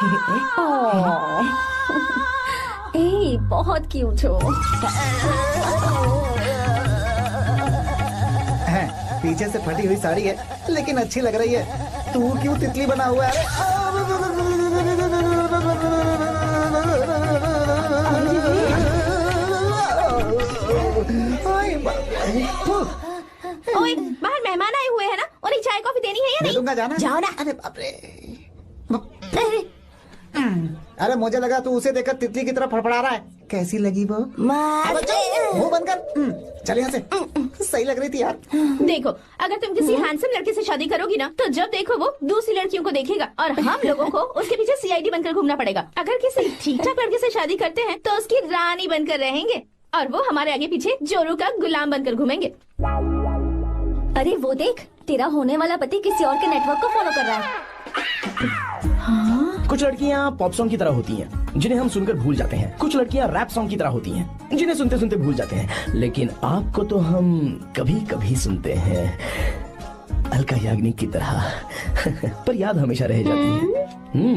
ए, बहुत क्यूट हो। पीछे से फटी हुई साड़ी है लेकिन अच्छी लग रही है। तू क्यों तितली बना हुआ है? ओए, बाहर मेहमान आए हुए हैं ना, उन्हें चाय कॉफी देनी है या नहीं? दूंगा, जाना। जाओ ना। अरे बाप रे। अरे मुझे लगा तू उसे देखकर तितली की तरह फड़फड़ा रहा है। कैसी लगी वो? मुंह बंद कर। चल यहाँ से। सही लग रही थी यार। देखो, अगर तुम किसी हैंडसम लड़के से शादी करोगी ना, तो जब देखो वो दूसरी लड़कियों को देखेगा और हम लोगों को उसके पीछे सीआईडी बनकर घूमना पड़ेगा। अगर किसी ठीक ठाक लड़के से शादी करते हैं तो उसकी रानी बनकर रहेंगे और वो हमारे आगे पीछे जोरू का गुलाम बनकर घूमेंगे। अरे वो देख, तेरा होने वाला पति किसी और के नेटवर्क को फॉलो कर रहा है। कुछ लड़कियाँ पॉप सॉन्ग की तरह होती हैं, जिन्हें हम सुनकर भूल जाते हैं। कुछ लड़कियाँ रैप सॉन्ग की तरह होती हैं, जिन्हें सुनते सुनते भूल जाते हैं। लेकिन आपको तो हम कभी कभी सुनते हैं, अलका याग्निक की तरह। पर याद हमेशा रह जाती है।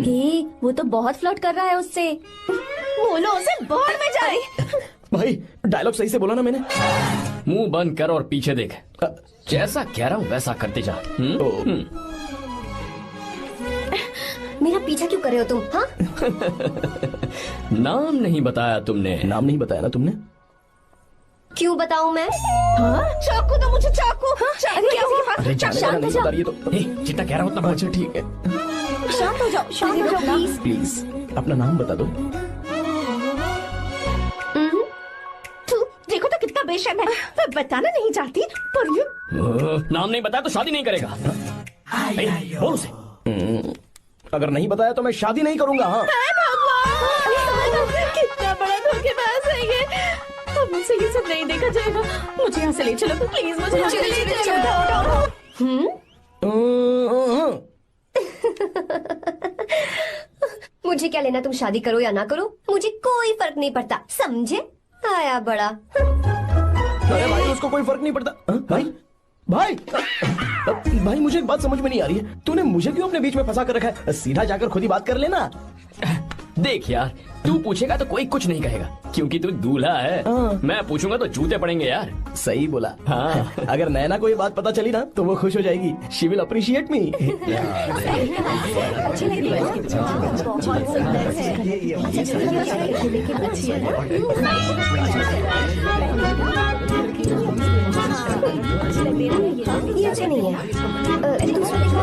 ए, वो तो बहुत फ्लर्ट कर रहा है उससे। बोलो उसे बाहर में जाए। भाई डायलॉग सही से बोला ना मैंने? मुंह बंद कर और पीछे देख। जैसा कह रहा हूँ वैसा करते जा। मेरा पीछा क्यों कर रहे हो तुम? हाँ? नाम नहीं बताया तुमने। नाम नहीं बताया ना तुमने? क्यों बताऊं मैं? हाँ? चाकू दो मुझे, चाकू। चाकू क्या हुआ? अरे जाने वाला नहीं बता रही है तो। जितना कह रहा हूँ उतना। अच्छा ठीक है, शांत हो जाओ, शांत हो जाओ प्लीज। प्लीज अपना नाम बता दो। देखो तो कितना बेशर्म है। मैं बताना नहीं चाहती पर ये नाम नहीं बताया तो शादी नहीं करेगा। बोल उसे। अगर नहीं बताया तो मैं शादी नहीं करूंगा। हाँ कितना बड़ा धोखेबाज है ये। अब मुझसे ये सब नहीं देखा जाएगा। मुझे यहाँ से ले चलो प्लीज, मुझे यहाँ से ले चलो। मुझे क्या लेना, तुम शादी करो या ना करो, मुझे कोई फर्क नहीं पड़ता, समझे? आया बड़ा। अरे भाई उसको कोई फर्क नहीं पड़ता। भाई भाई भाई मुझे एक बात समझ में नहीं आ रही है, तूने मुझे क्यों अपने बीच में फंसा कर रखा है? सीधा जाकर खुद ही बात कर लेना। देख यार, तू पूछेगा तो कोई कुछ नहीं कहेगा क्योंकि तू दूल्हा है। मैं पूछूंगा तो जूते पड़ेंगे यार। सही बोला। हाँ। अगर नैना को ये बात पता चली ना तो वो खुश हो जाएगी। शी विल अप्रिशिएट मी। ये अच्छे नहीं है। दूसरा देखो।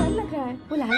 लग रहा है वो लाल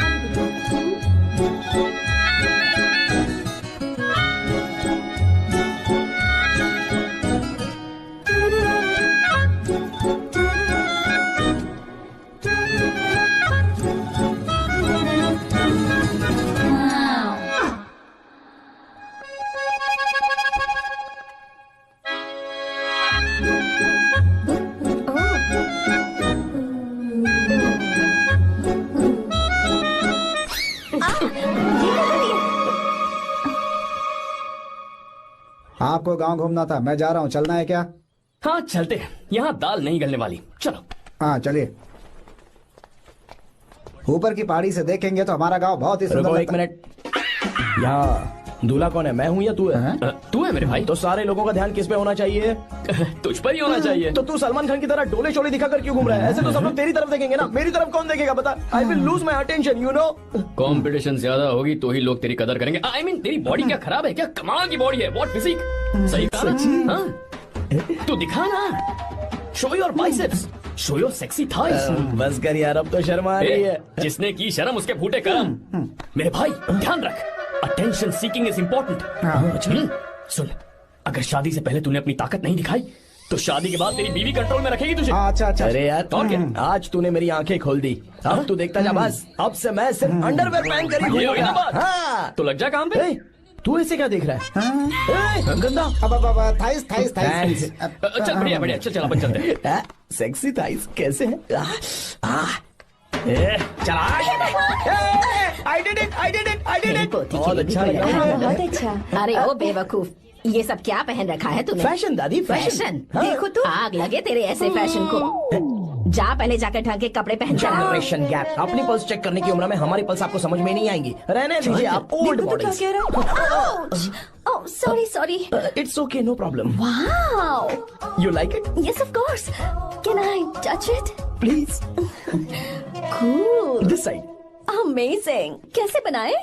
आपको गांव घूमना था, मैं जा रहा हूँ, चलना है क्या? हाँ चलते हैं, यहाँ दाल नहीं गलने वाली। चलो। हाँ चलिए। ऊपर की पहाड़ी से देखेंगे तो हमारा गांव बहुत ही सुंदर। एक मिनट, यहाँ दूल्हा कौन है, मैं हूँ या तू है? तू है मेरे भाई। तो सारे लोगों का ध्यान किस पे होना चाहिए? तुझ पर ही होना चाहिए। तो तू सलमान खान की तरह डोले शोले दिखाकर क्यों घूम रहा है? ऐसे तो सब लोग तेरी तरफ देखेंगे ना, मेरी तरफ कौन देखेगा बता? I will lose my attention, you know. Competition ज्यादा होगी तो ही लोग तेरी कदर करेंगे। आई मीन तेरी बॉडी क्या खराब है क्या? कमाल की बॉडी है, व्हाट फिजिक। सही कहा ना? हाँ? तू दिखा ना, show your biceps, show your sexy thighs. बस कर यार, अब तो शर्म आ रही है। जिसने की शर्म उसके फूटे करम। मेरे भाई ध्यान रख, अटेंशन सीकिंग इज इम्पोर्टेंट। सुन, अगर शादी से पहले तूने अपनी ताकत नहीं दिखाई तो शादी के बाद तेरी बीवी कंट्रोल में रखेगी तुझे। अच्छा अच्छा। अरे यार और क्या? आज तूने मेरी आंखें खोल दी। अब तू देखता जा बस, अब से मैं सिर्फ अंडरवेयर पहन कर ही ये हुई ना बात? हाँ। तो लग जा काम पे। तू ऐसे क्या देख रहा है? गंदा। अब थाइस थाइस थाइस। चल बढ़िया बढ़िया, चल अपन चलते हैं। सेक्सी थाइस कैसे है? चला। I did it. बहुत अच्छा लगा। बहुत अच्छा। अरे ओ बेवकूफ, ये सब क्या पहन रखा है तूने? फैशन दादी, फैशन। हाँ। देखो तू, आग लगे तेरे ऐसे फैशन को। जा पहले जाकर ढंग के कपड़े पहन कर आओ। Generation gap. अपनी पल्स चेक करने की उम्र में हमारी पल्स आपको समझ में नहीं आएंगी। रहने दीजिए, आप old models. Oh sorry sorry. It's okay, no problem. Wow, you like it? Yes of course. Can I touch it? Please. Cool, this side. Amazing. कैसे बनाए?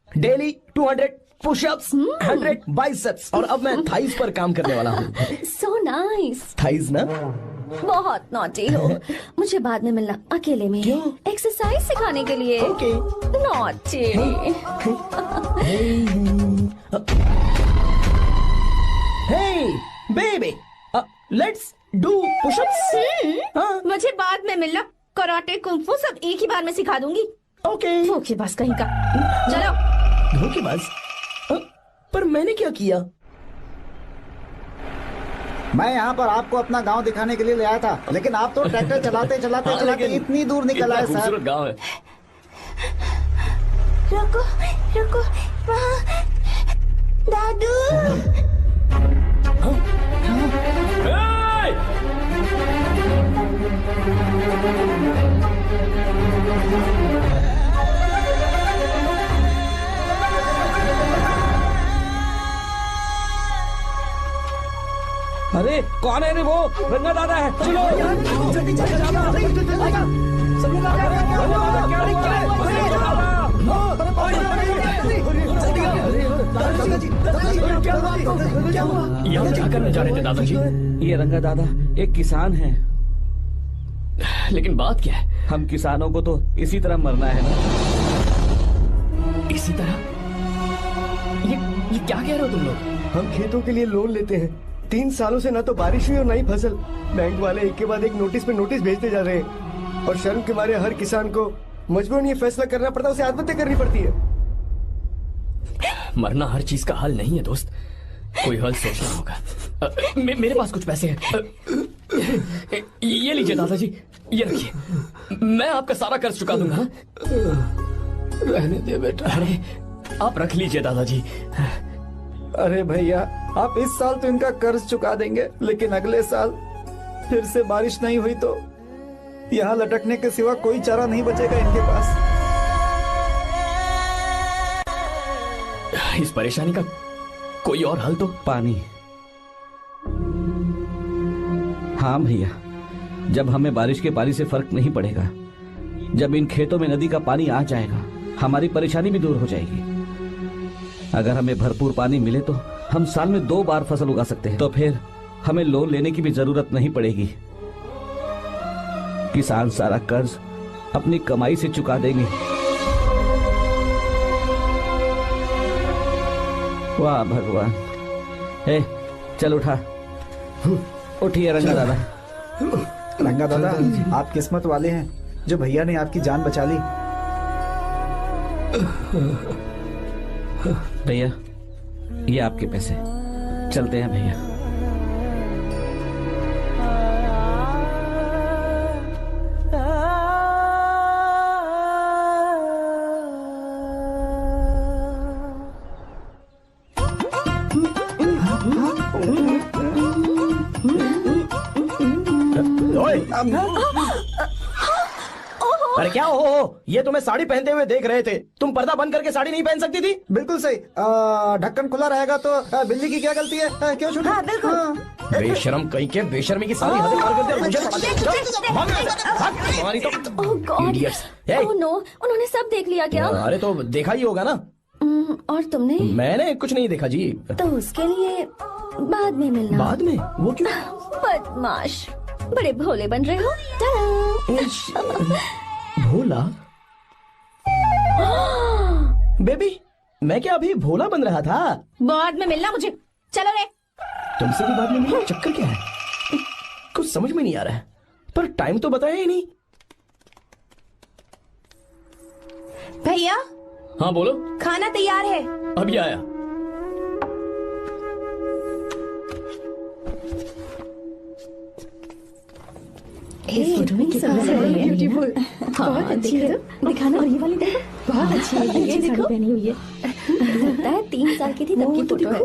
डेली 200 पुशअप्स, 100 बाइसेप्स, और अब मैं थाइस पर काम करने वाला हूँ। So nice. थाइस ना? बहुत नॉटी हो। मुझे बाद में मिलना अकेले में। क्यों? एक्सरसाइज सिखाने के लिए। Okay. Naughty. Hey, baby, let's do push-ups. मुझे बाद में मिलना। कराटे कुंफू सब एक ही बार में सिखा दूंगी। Okay. धोखेबाज कहीं का। चलो। धोखेबाज? पर मैंने क्या किया? मैं यहाँ पर आपको अपना गांव दिखाने के लिए ले आया था, लेकिन आप तो ट्रैक्टर चलाते चलाते चलाते इतनी दूर निकल आए सर। खूबसूरत गांव है। रुको रुको, वहाँ दादू। Hey! अरे कौन है रे वो? रंगा दादा है। चलो जल्दी जल्दी यहाँ क्या करने जा रहे थे दादाजी? ये रंगा दादा एक किसान है। लेकिन बात क्या है? हम किसानों को तो इसी तरह मरना है ना। इसी तरह? ये क्या कह रहे हो तुम लोग? हम खेतों के लिए लोन लेते हैं। 3 सालों से ना तो बारिश हुई और ना ही फसल। बैंक वाले एक के बाद एक नोटिस पे नोटिस भेजते जा रहे हैं, और शर्म के मारे हर किसान को मजबूरन ये फैसला करना पड़ता है, उसे आत्महत्या करनी पड़ती है। मरना हर चीज का हल नहीं है दोस्त, कोई हल सोचना होगा। मेरे पास कुछ पैसे हैं। ये लीजिए दादाजी, ये रखिए, मैं आपका सारा कर्ज चुका दूंगा। रहने दे बेटा। अरे आप रख लीजिए दादाजी। अरे भैया, आप इस साल तो इनका कर्ज चुका देंगे, लेकिन अगले साल फिर से बारिश नहीं हुई तो यहाँ लटकने के सिवा कोई चारा नहीं बचेगा इनके पास। इस परेशानी का कोई और हल तो? पानी। हाँ भैया, जब हमें बारिश के पानी से फर्क नहीं पड़ेगा, जब इन खेतों में नदी का पानी आ जाएगा, हमारी परेशानी भी दूर हो जाएगी। अगर हमें भरपूर पानी मिले तो हम साल में 2 बार फसल उगा सकते हैं, तो फिर हमें लोन लेने की भी जरूरत नहीं पड़ेगी। किसान सारा कर्ज अपनी कमाई से चुका देंगे। वाह भगवान। ए, चल उठा। उठिए रंगा दादा। रंगा दादा, आप किस्मत वाले हैं जो भैया ने आपकी जान बचा ली। भैया, ये आपके पैसे। चलते हैं भैया। अरे क्या हो? ये तुम्हें साड़ी पहनते हुए देख रहे थे। तुम पर्दा बंद करके साड़ी नहीं पहन सकती थी? बिल्कुल सही। ढक्कन खुला रहेगा तो बिल्ली की क्या गलती है? क्यों छूटा? हाँ, बिल्कुल। बेशरम कहीं के, बेशर्मी की सारी हदें पार कर दे और मुझे पता चल। भाग यहाँ से, भाग। तुम्हारी तो oh god. Idiots। Hey। Oh no, उन्होंने सब देख लिया क्या? अरे तो देखा ही होगा ना। और तुमने? मैंने कुछ नहीं देखा जी। तो उसके लिए बाद में मिलना। बाद में? वो क्यों? बदमाश, बड़े भोले बन रहे हो। टाटा। भोला? बेबी, मैं क्या अभी भोला बन रहा था? बाद में मिलना मुझे। चलो रे। तुमसे भी बाद में मिलना? चक्कर क्या है? कुछ समझ में नहीं आ रहा है। पर टाइम तो बताया ही नहीं। भैया, हाँ बोलो। खाना तैयार है। अभी आया। इस फोटो में सबसे ब्यूटीफुल। बहुत अच्छी है। दिखाना। और ये वाली देखो, बहुत अच्छी है। ये देखो, पहनी हुई है। लगता है 3 साल की थी तब की फोटो है।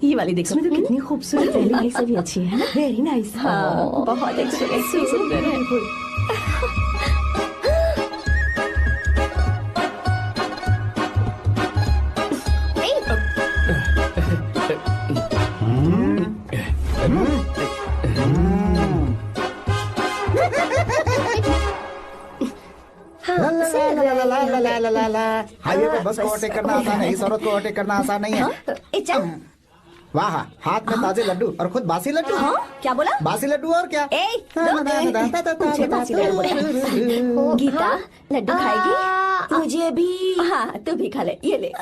ये वाली देखो। इसमें तो कितनी खूबसूरत है। से भी अच्छी है। Very nice. हाँ, बहुत अच्छी है। हाईवे पे बस को ओवरटेक करना आसान है, इस औरत को ओवरटेक करना आसान नहीं है। वाह, हाथ में ताजे लड्डू और खुद बासी लड्डू। क्या बोला? बासी लड्डू और क्या? मुझे बासी लड्डू बोला। गीता लड्डू खाएगी? मुझे भी। हाँ तू भी खा ले, ये ले।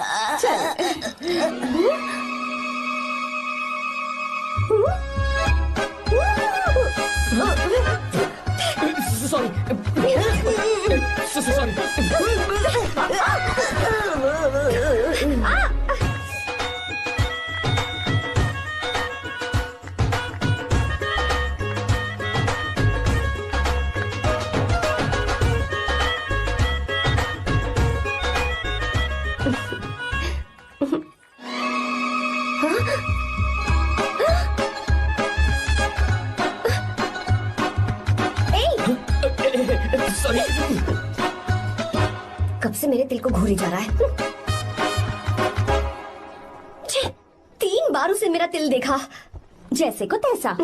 Sorry sorry. कब से मेरे दिल को घूरी जा रहा है। 3 बार उसे मेरा तिल देखा, जैसे को तैसा।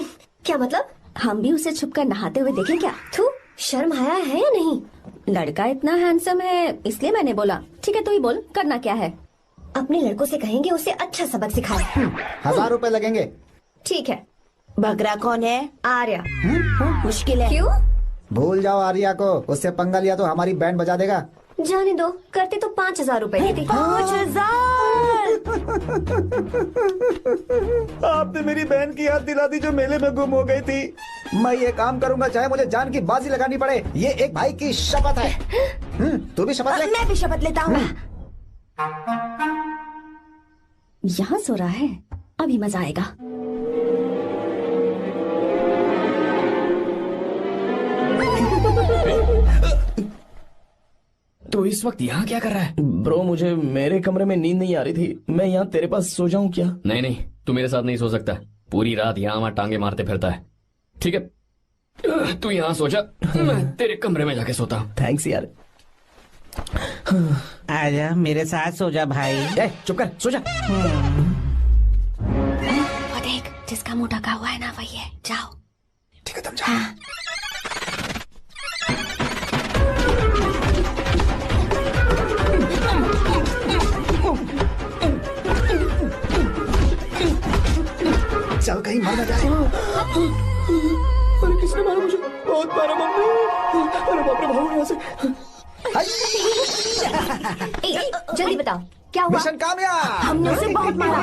क्या मतलब? हम भी उसे छुपकर नहाते हुए देखें क्या? थू, शर्म आया है या नहीं? लड़का इतना हैंडसम है इसलिए मैंने बोला। ठीक है तू ही बोल, करना क्या है? अपने लड़कों से कहेंगे उसे अच्छा सबक सिखाए। 1000 रुपए लगेंगे। ठीक है। बगरा कौन है? आर्या। मुश्किल है। क्यों? भूल जाओ आर्या को, उससे पंगा लिया तो हमारी बैंड बजा देगा। जाने दो, करते तो 5000 रुपए देती। 5000। आपने मेरी बहन की याद दिला दी जो मेले में गुम हो गई थी। मैं ये काम करूंगा चाहे मुझे जान की बाजी लगानी पड़े। ये एक भाई की शपथ है। तू भी शपथ ले। मैं भी शपथ लेता हूँ। यहाँ सो रहा है, अभी मजा आएगा। तो इस वक्त यहाँ क्या कर रहा है? ब्रो मुझे मेरे कमरे में नींद नहीं आ रही थी, मैं यहाँ तेरे पास सो जाऊं क्या? नहीं नहीं, तू मेरे साथ नहीं सो सकता। पूरी रात यहाँ वहाँ टांगे मारते फिरता है। ठीक है तू यहाँ सो जा, मैं तेरे कमरे में जाके सोता हूँ। थैंक्स यार। आजा मेरे साथ सो जा भाई। चुप कर, सो जा। वो देख, जिसका मुंह ढका हुआ है ना वही है। जाओ। ठीक है तुम जाओ। चल कहीं मर न जाए। अरे किसने मारा मुझे? बहुत मारा मम्मी। अरे बाप रे, भागो यहाँ से। जल्दी बताओ क्या हुआ? मिशन कामयाब। हमने उसे बहुत मारा।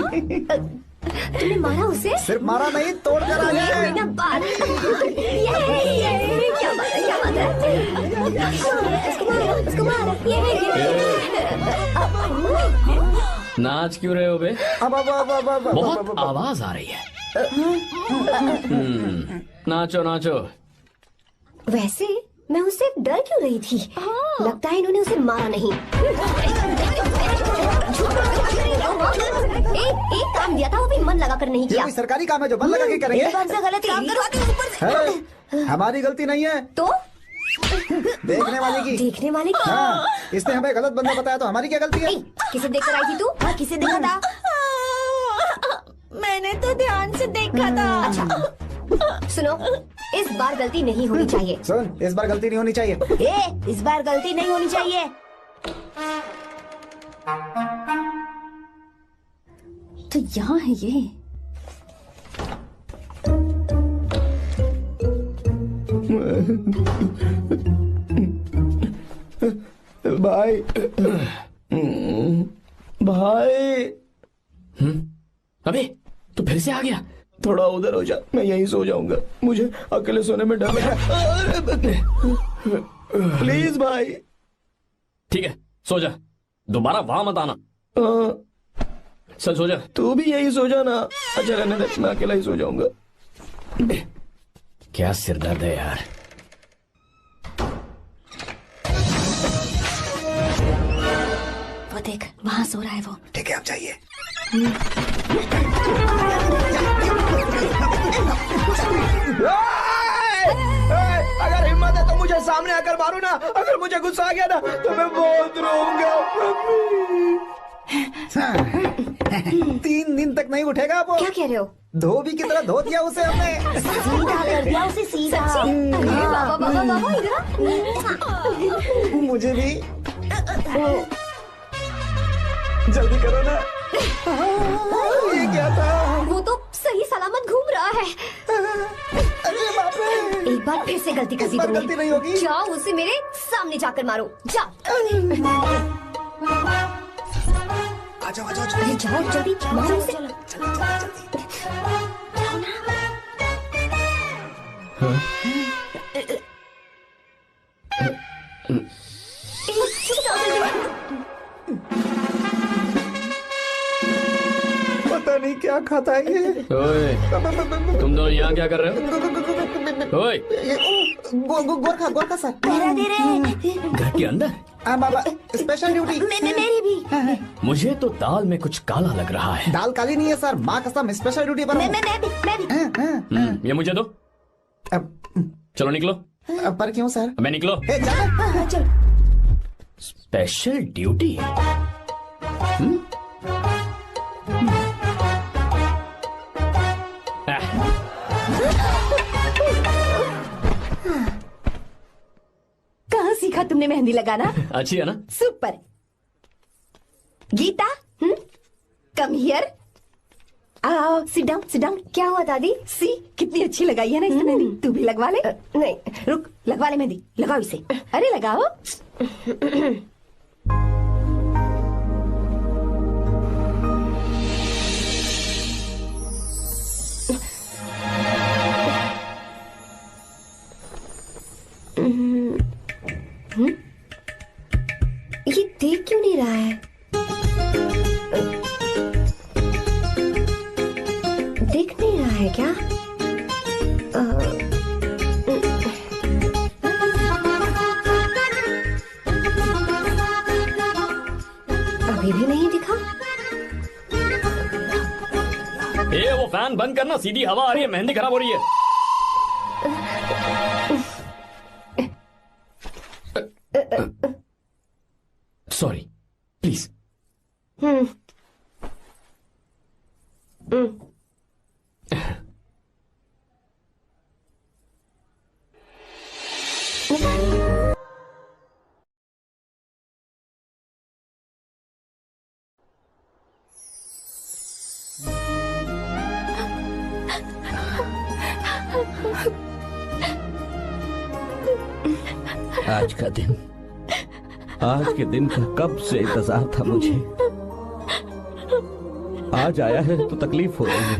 तुमने मारा उसे? सिर्फ मारा नहीं, तोड़ कर आ गए। कोई ना बात। ये क्या बात है? क्या बात है? उसको मारो। नाच क्यों रहे हो बे? बहुत आवाज आ रही है। नाचो नाचो। वैसे मैं उससे डर क्यों रही थी? लगता है इन्होंने उसे मारा नहीं। एक काम दिया था वो भी मन लगा कर नहीं ये किया। कोई सरकारी काम है जो मन लगा के करेंगे? कौन सा गलत काम करो? हमारी गलती नहीं है, तो देखने वाले की। देखने वाले की? हाँ, इसने हमें गलत बंदा बताया तो हमारी क्या गलती है? किसे देखकर आई थी तू? हाँ, किसे देखा था? मैंने तो ध्यान से देखा था। अच्छा सुनो, इस बार गलती नहीं होनी चाहिए। सुन, इस बार गलती नहीं होनी चाहिए। इस बार गलती नहीं होनी चाहिए। तो यहाँ है ये। भाई भाई। अबे तू फिर से आ गया? थोड़ा उधर हो जा, मैं यहीं सो जाऊंगा। मुझे अकेले सोने में डर लग रहा है। प्लीज भाई। ठीक है सो जा, दोबारा वहां मत आना। चल सो जा। तू भी यही सो जा ना। अच्छा रहने दे, मैं अकेला ही सो जाऊंगा। क्या सिरदर्द है यार। वो देख, वहाँ सो रहा है वो। ठीक है, आप जाइए। अगर हिम्मत है तो मुझे सामने आकर मारो ना, अगर मुझे गुस्सा आ गया ना तो मैं बहुत रोऊंगा। 3 दिन तक नहीं उठेगा वो। क्या कह रहे हो? धोबी की तरह धो दिया उसे हमने। सीधा कर दिया उसे, सीधा। अरे बाबा बाबा बाबा, इधर मुझे भी जल्दी करो ना। ये क्या था? वो तो सही सलामत घूम रहा है। अरे बाप रे, एक बार फिर से गलती कर दी इस बार गलती नहीं होगी। जाओ उसे मेरे सामने जाकर मारो, जाओ। आजाओ आजाओ अरे जाओ जल्दी मारो उसे। पता नहीं क्या खाता है ये। ओए, तुम दोनों यहाँ क्या कर रहे हो? ओए, गोरखा गोरखा सर। धीरे धीरे। घर के अंदर? बाबा स्पेशल ड्यूटी। मेरी भी। मुझे तो दाल में कुछ काला लग रहा है। दाल काली नहीं है सर, माँ कसम स्पेशल ड्यूटी पर हूँ। मैं भी। ये मुझे दो। चलो निकलो। पर क्यों सर? मैं निकलो। चल। Special duty? कहाँ सीखा तुमने मेहंदी लगाना? अच्छी है ना? सुपर। Geeta, come here. आओ, सिट डाउन, सिट डाउन। क्या हुआ दादी? सी, कितनी अच्छी लगाई है ना इसने मेहंदी। तू भी लगवा ले। नहीं, रुक, लगवा ले मेहंदी, लगाओ इसे। अरे लगाओ। ये देख क्यों नहीं रहा है? देख नहीं रहा है क्या? अभी भी नहीं दिखा। ए, वो फैन बंद करना, सीधी हवा आ रही है, मेहंदी खराब हो रही है। Sorry, please. आज के दिन का कब से इंतजार था मुझे। आज आया है तो तकलीफ हो रही है।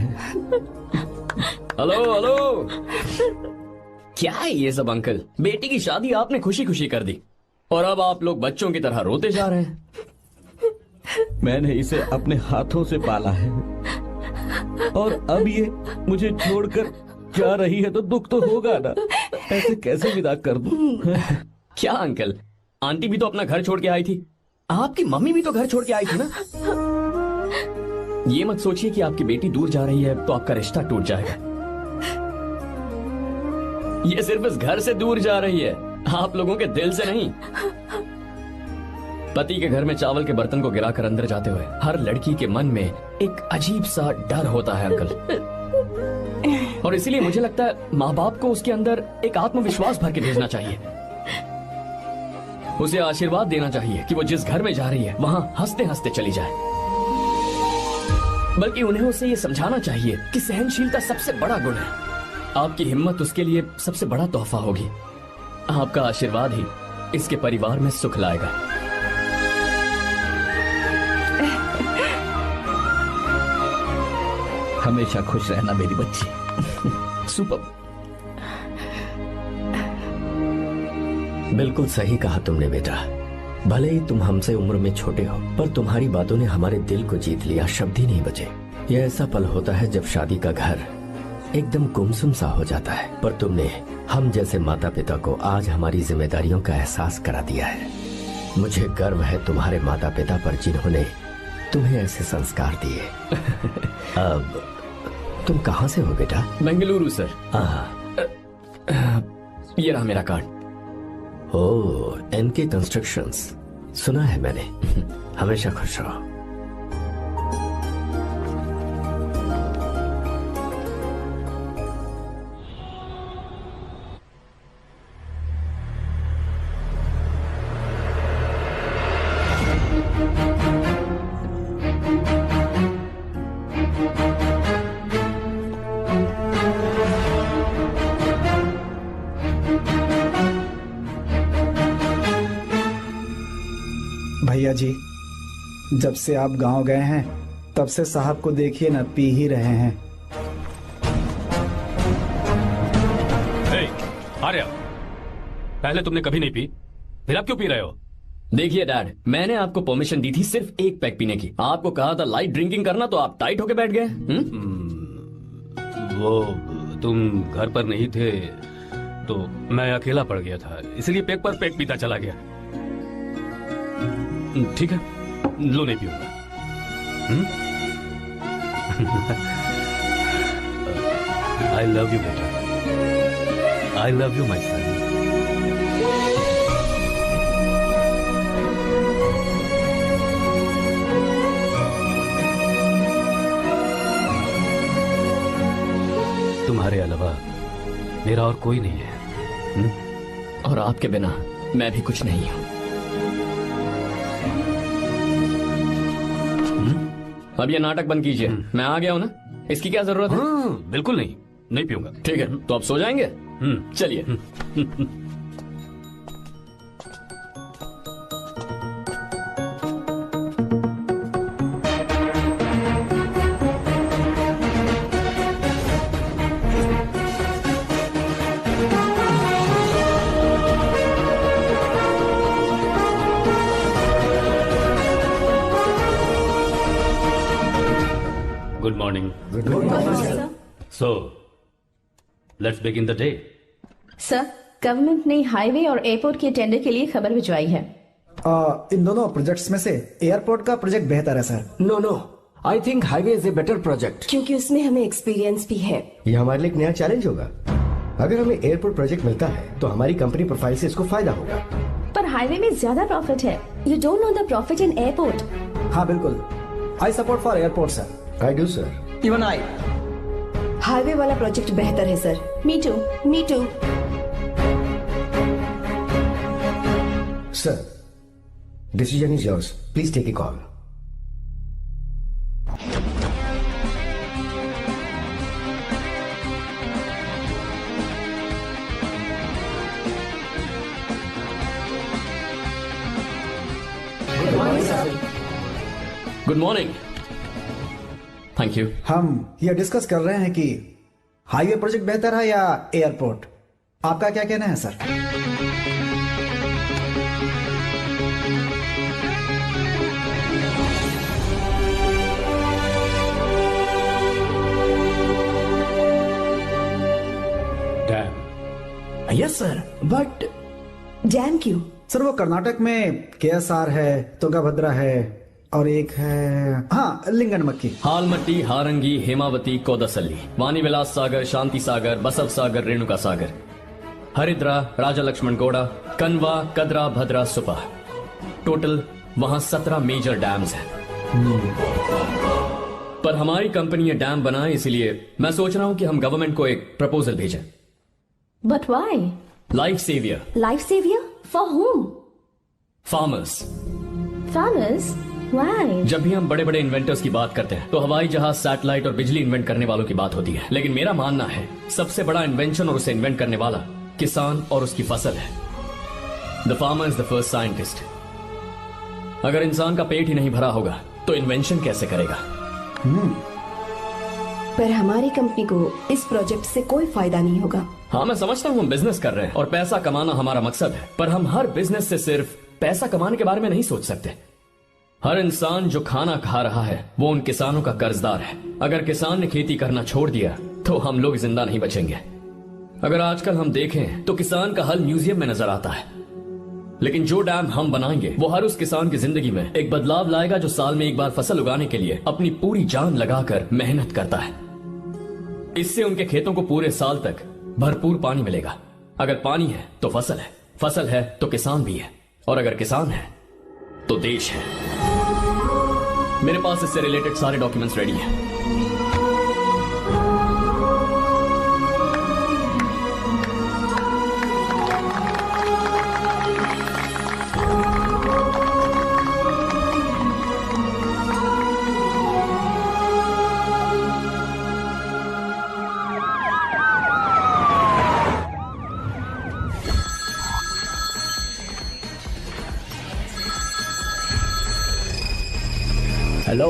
हेलो हेलो, क्या है ये सब अंकल? बेटी की शादी आपने खुशी खुशी कर दी और अब आप लोग बच्चों की तरह रोते जा रहे हैं। मैंने इसे अपने हाथों से पाला है और अब ये मुझे छोड़कर जा रही है तो दुख तो होगा ना। ऐसे कैसे विदा कर दूं? क्या अंकल, आंटी भी तो अपना घर छोड़ के आई थी, आपकी मम्मी भी तो घर छोड़ के आई थी ना। ये मत सोचिए कि आपकी बेटी दूर जा रही है तो आपका रिश्ता टूट जाएगा। ये सिर्फ इस घर से दूर जा रही है, आप लोगों के दिल से नहीं। पति के घर में चावल के बर्तन को गिराकर अंदर जाते हुए हर लड़की के मन में एक अजीब सा डर होता है अंकल, और इसीलिए मुझे लगता है माँ बाप को उसके अंदर एक आत्मविश्वास भर के भेजना चाहिए। उसे आशीर्वाद देना चाहिए कि वो जिस घर में जा रही है वहां हंसते हंसते चली जाए। बल्कि उन्हें उसे ये समझाना चाहिए कि सहनशीलता सबसे बड़ा गुण है। आपकी हिम्मत उसके लिए सबसे बड़ा तोहफा होगी। आपका आशीर्वाद ही इसके परिवार में सुख लाएगा। हमेशा खुश रहना मेरी बच्ची। सुपर। बिल्कुल सही कहा तुमने बेटा। भले ही तुम हमसे उम्र में छोटे हो, पर तुम्हारी बातों ने हमारे दिल को जीत लिया, शब्द ही नहीं बचे। यह ऐसा पल होता है जब शादी का घर एकदम गुमसुम सा हो जाता है, पर तुमने हम जैसे माता पिता को आज हमारी जिम्मेदारियों का एहसास करा दिया है। मुझे गर्व है तुम्हारे माता पिता पर जिन्होंने तुम्हें ऐसे संस्कार दिए। अब तुम कहाँ से हो बेटा? बेंगलुरु सर। हाँ, ये रहा मेरा कार्ड। ओह, एनके कंस्ट्रक्शंस, सुना है मैंने। हमेशा खुश रहो। भैया जी, जब से आप गांव गए हैं तब से साहब को देखिए ना, पी ही रहे हैं। आर्या, पहले तुमने कभी नहीं पी, फिर अब क्यों पी रहे हो? देखिए डैड, मैंने आपको परमिशन दी थी सिर्फ एक पैक पीने की। आपको कहा था लाइट ड्रिंकिंग करना, तो आप टाइट होके बैठ गए। वो तुम घर पर नहीं थे तो मैं अकेला पड़ गया था, इसलिए पैक पर पैक पीता चला गया। ठीक है, लो नहीं पीऊंगा। आई लव यू बेटा, आई लव यू माई सन। तुम्हारे अलावा मेरा और कोई नहीं है। और आपके बिना मैं भी कुछ नहीं हूं। अब ये नाटक बंद कीजिए, मैं आ गया हूं ना, इसकी क्या जरूरत है? बिल्कुल नहीं, नहीं पीऊंगा। ठीक है, तो आप सो जाएंगे? चलिए। Good morning. Good morning, sir. So, let's begin the day. Sir, government ने हाईवे और एयरपोर्ट के टेंडर के लिए खबर भिजवाई है। इन दोनों प्रोजेक्ट्स में से एयरपोर्ट का प्रोजेक्ट बेहतर है सर। No, I think highway is a better project, क्योंकि उसमें हमें एक्सपीरियंस भी है। ये हमारे लिए एक नया चैलेंज होगा। अगर हमें एयरपोर्ट प्रोजेक्ट मिलता है तो हमारी कंपनी प्रोफाइल से इसको फायदा होगा। पर हाईवे में ज्यादा प्रॉफिट है। You don't know the profit in airport. हाँ बिल्कुल, I support for airport sir. I do sir. Even I. Highway वाला प्रोजेक्ट बेहतर है sir. Me too. Me too. Sir, decision is yours, please take a call. Good morning. Thank you. हम ये discuss कर रहे हैं कि हाईवे प्रोजेक्ट बेहतर है या एयरपोर्ट। आपका क्या कहना है sir? Dam. Yes sir, but dam क्यों? सर वो कर्नाटक में केएसआर है, तुंगभद्रा है और एक है हाँ लिंगन मक्की। हालमट्टी, हारंगी, हेमावती, कोदसल्ली, वानी विलास सागर, शांति सागर, बसव सागर, रेणुका सागर, हरिद्रा, राजा लक्ष्मण गौड़ा, कनवा, कदरा, भद्रा, सुपा। टोटल वहां 17 मेजर डैम्स हैं। पर हमारी कंपनी ये डैम बनाए, इसलिए मैं सोच रहा हूं कि हम गवर्नमेंट को एक प्रपोजल भेजें। But why? Life saviour. Life saviour for home? Farmers. Farmers? Why? जब भी हम बड़े बड़े इन्वेंटर्स की बात करते हैं तो हवाई जहाज, सैटेलाइट और बिजली इन्वेंट करने वालों की बात होती है, लेकिन मेरा मानना है सबसे बड़ा इन्वेंशन और उसे इन्वेंट करने वाला किसान और उसकी फसल है। The farmer is the first scientist. अगर इंसान का पेट ही नहीं भरा होगा तो इन्वेंशन कैसे करेगा? पर हमारी कंपनी को इस प्रोजेक्ट से कोई फायदा नहीं होगा। हाँ, मैं समझता हूँ हम बिजनेस कर रहे हैं और पैसा कमाना हमारा मकसद है, पर हम हर बिजनेस से सिर्फ पैसा कमाने के बारे में नहीं सोच सकते। हर इंसान जो खाना खा रहा है वो उन किसानों का कर्जदार है। अगर किसान ने खेती करना छोड़ दिया तो हम लोग जिंदा नहीं बचेंगे। अगर आजकल हम देखें तो किसान का हल म्यूजियम में नजर आता है, लेकिन जो डैम हम बनाएंगे वो हर उस किसान की जिंदगी में एक बदलाव लाएगा जो साल में एक बार फसल उगाने के लिए अपनी पूरी जान लगाकर मेहनत करता है। इससे उनके खेतों को पूरे साल तक भरपूर पानी मिलेगा। अगर पानी है तो फसल है, फसल है तो किसान भी है, और अगर किसान है तो देश है। मेरे पास इससे रिलेटेड सारे डॉक्यूमेंट्स रेडी हैं। हेलो।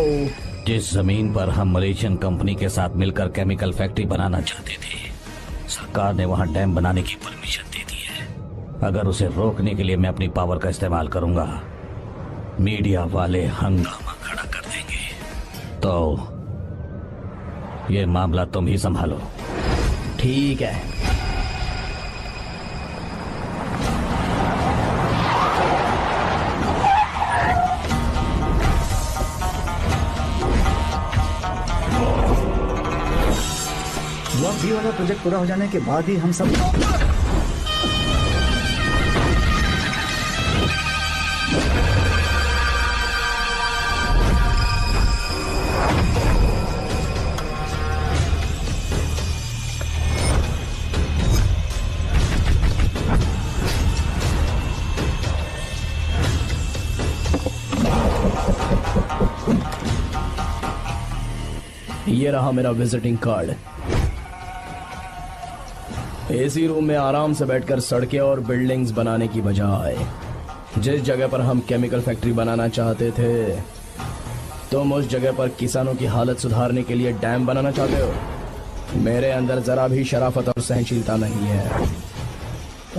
जिस जमीन पर हम मलेशियन कंपनी के साथ मिलकर केमिकल फैक्ट्री बनाना चाहते थे, सरकार ने वहां डैम बनाने की परमिशन दे दी है। अगर उसे रोकने के लिए मैं अपनी पावर का इस्तेमाल करूंगा, मीडिया वाले हंगामा खड़ा कर देंगे। तो ये मामला तुम ही संभालो। ठीक है। वह भी वाला प्रोजेक्ट पूरा हो जाने के बाद ही हम सब ये रहा मेरा विजिटिंग कार्ड। एसी रूम में आराम से बैठकर सड़कें और बिल्डिंग्स बनाने की बजाय जिस जगह पर हम केमिकल फैक्ट्री बनाना चाहते थे, तुम उस जगह पर किसानों की हालत सुधारने के लिए डैम बनाना चाहते हो। मेरे अंदर जरा भी शराफत और सहनशीलता नहीं है।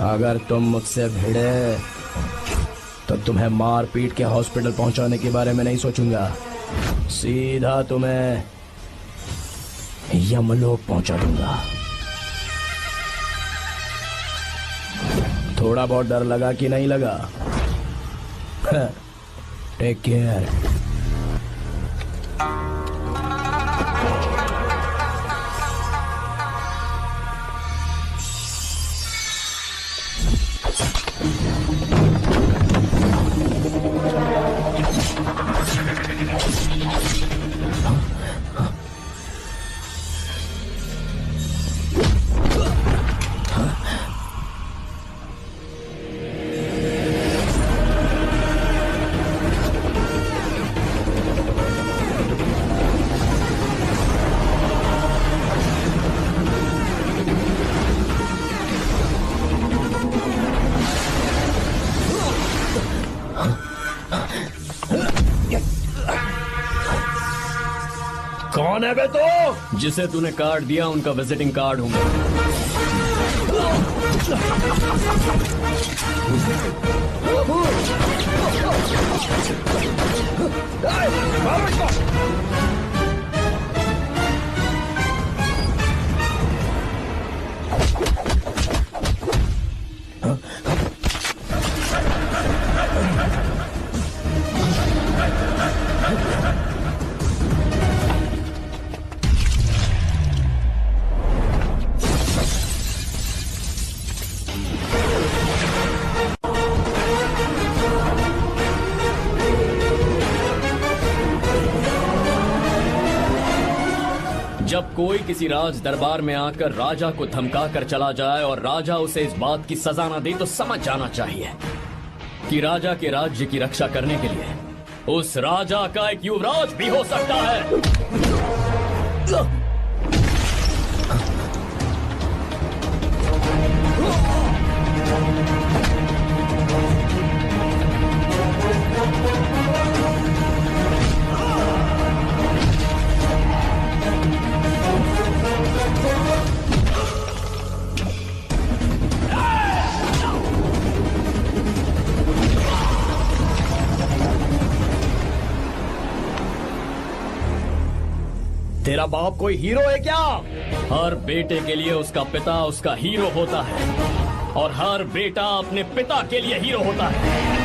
अगर तुम मुझसे भिड़े तो तुम्हें मार पीट के हॉस्पिटल पहुंचाने के बारे में नहीं सोचूंगा, सीधा तुम्हें यमलोक पहुंचा दूंगा। थोड़ा बहुत डर लगा कि नहीं लगा? Take care. कौन है बे तो? जिसे तूने कार्ड दिया उनका विजिटिंग कार्ड हूं मैं। जब कोई किसी राज दरबार में आकर राजा को धमका कर चला जाए और राजा उसे इस बात की सजा न दे, तो समझ जाना चाहिए कि राजा के राज्य की रक्षा करने के लिए उस राजा का एक युवराज भी हो सकता है। तेरा बाप कोई हीरो है क्या? हर बेटे के लिए उसका पिता उसका हीरो होता है, और हर बेटा अपने पिता के लिए हीरो होता है।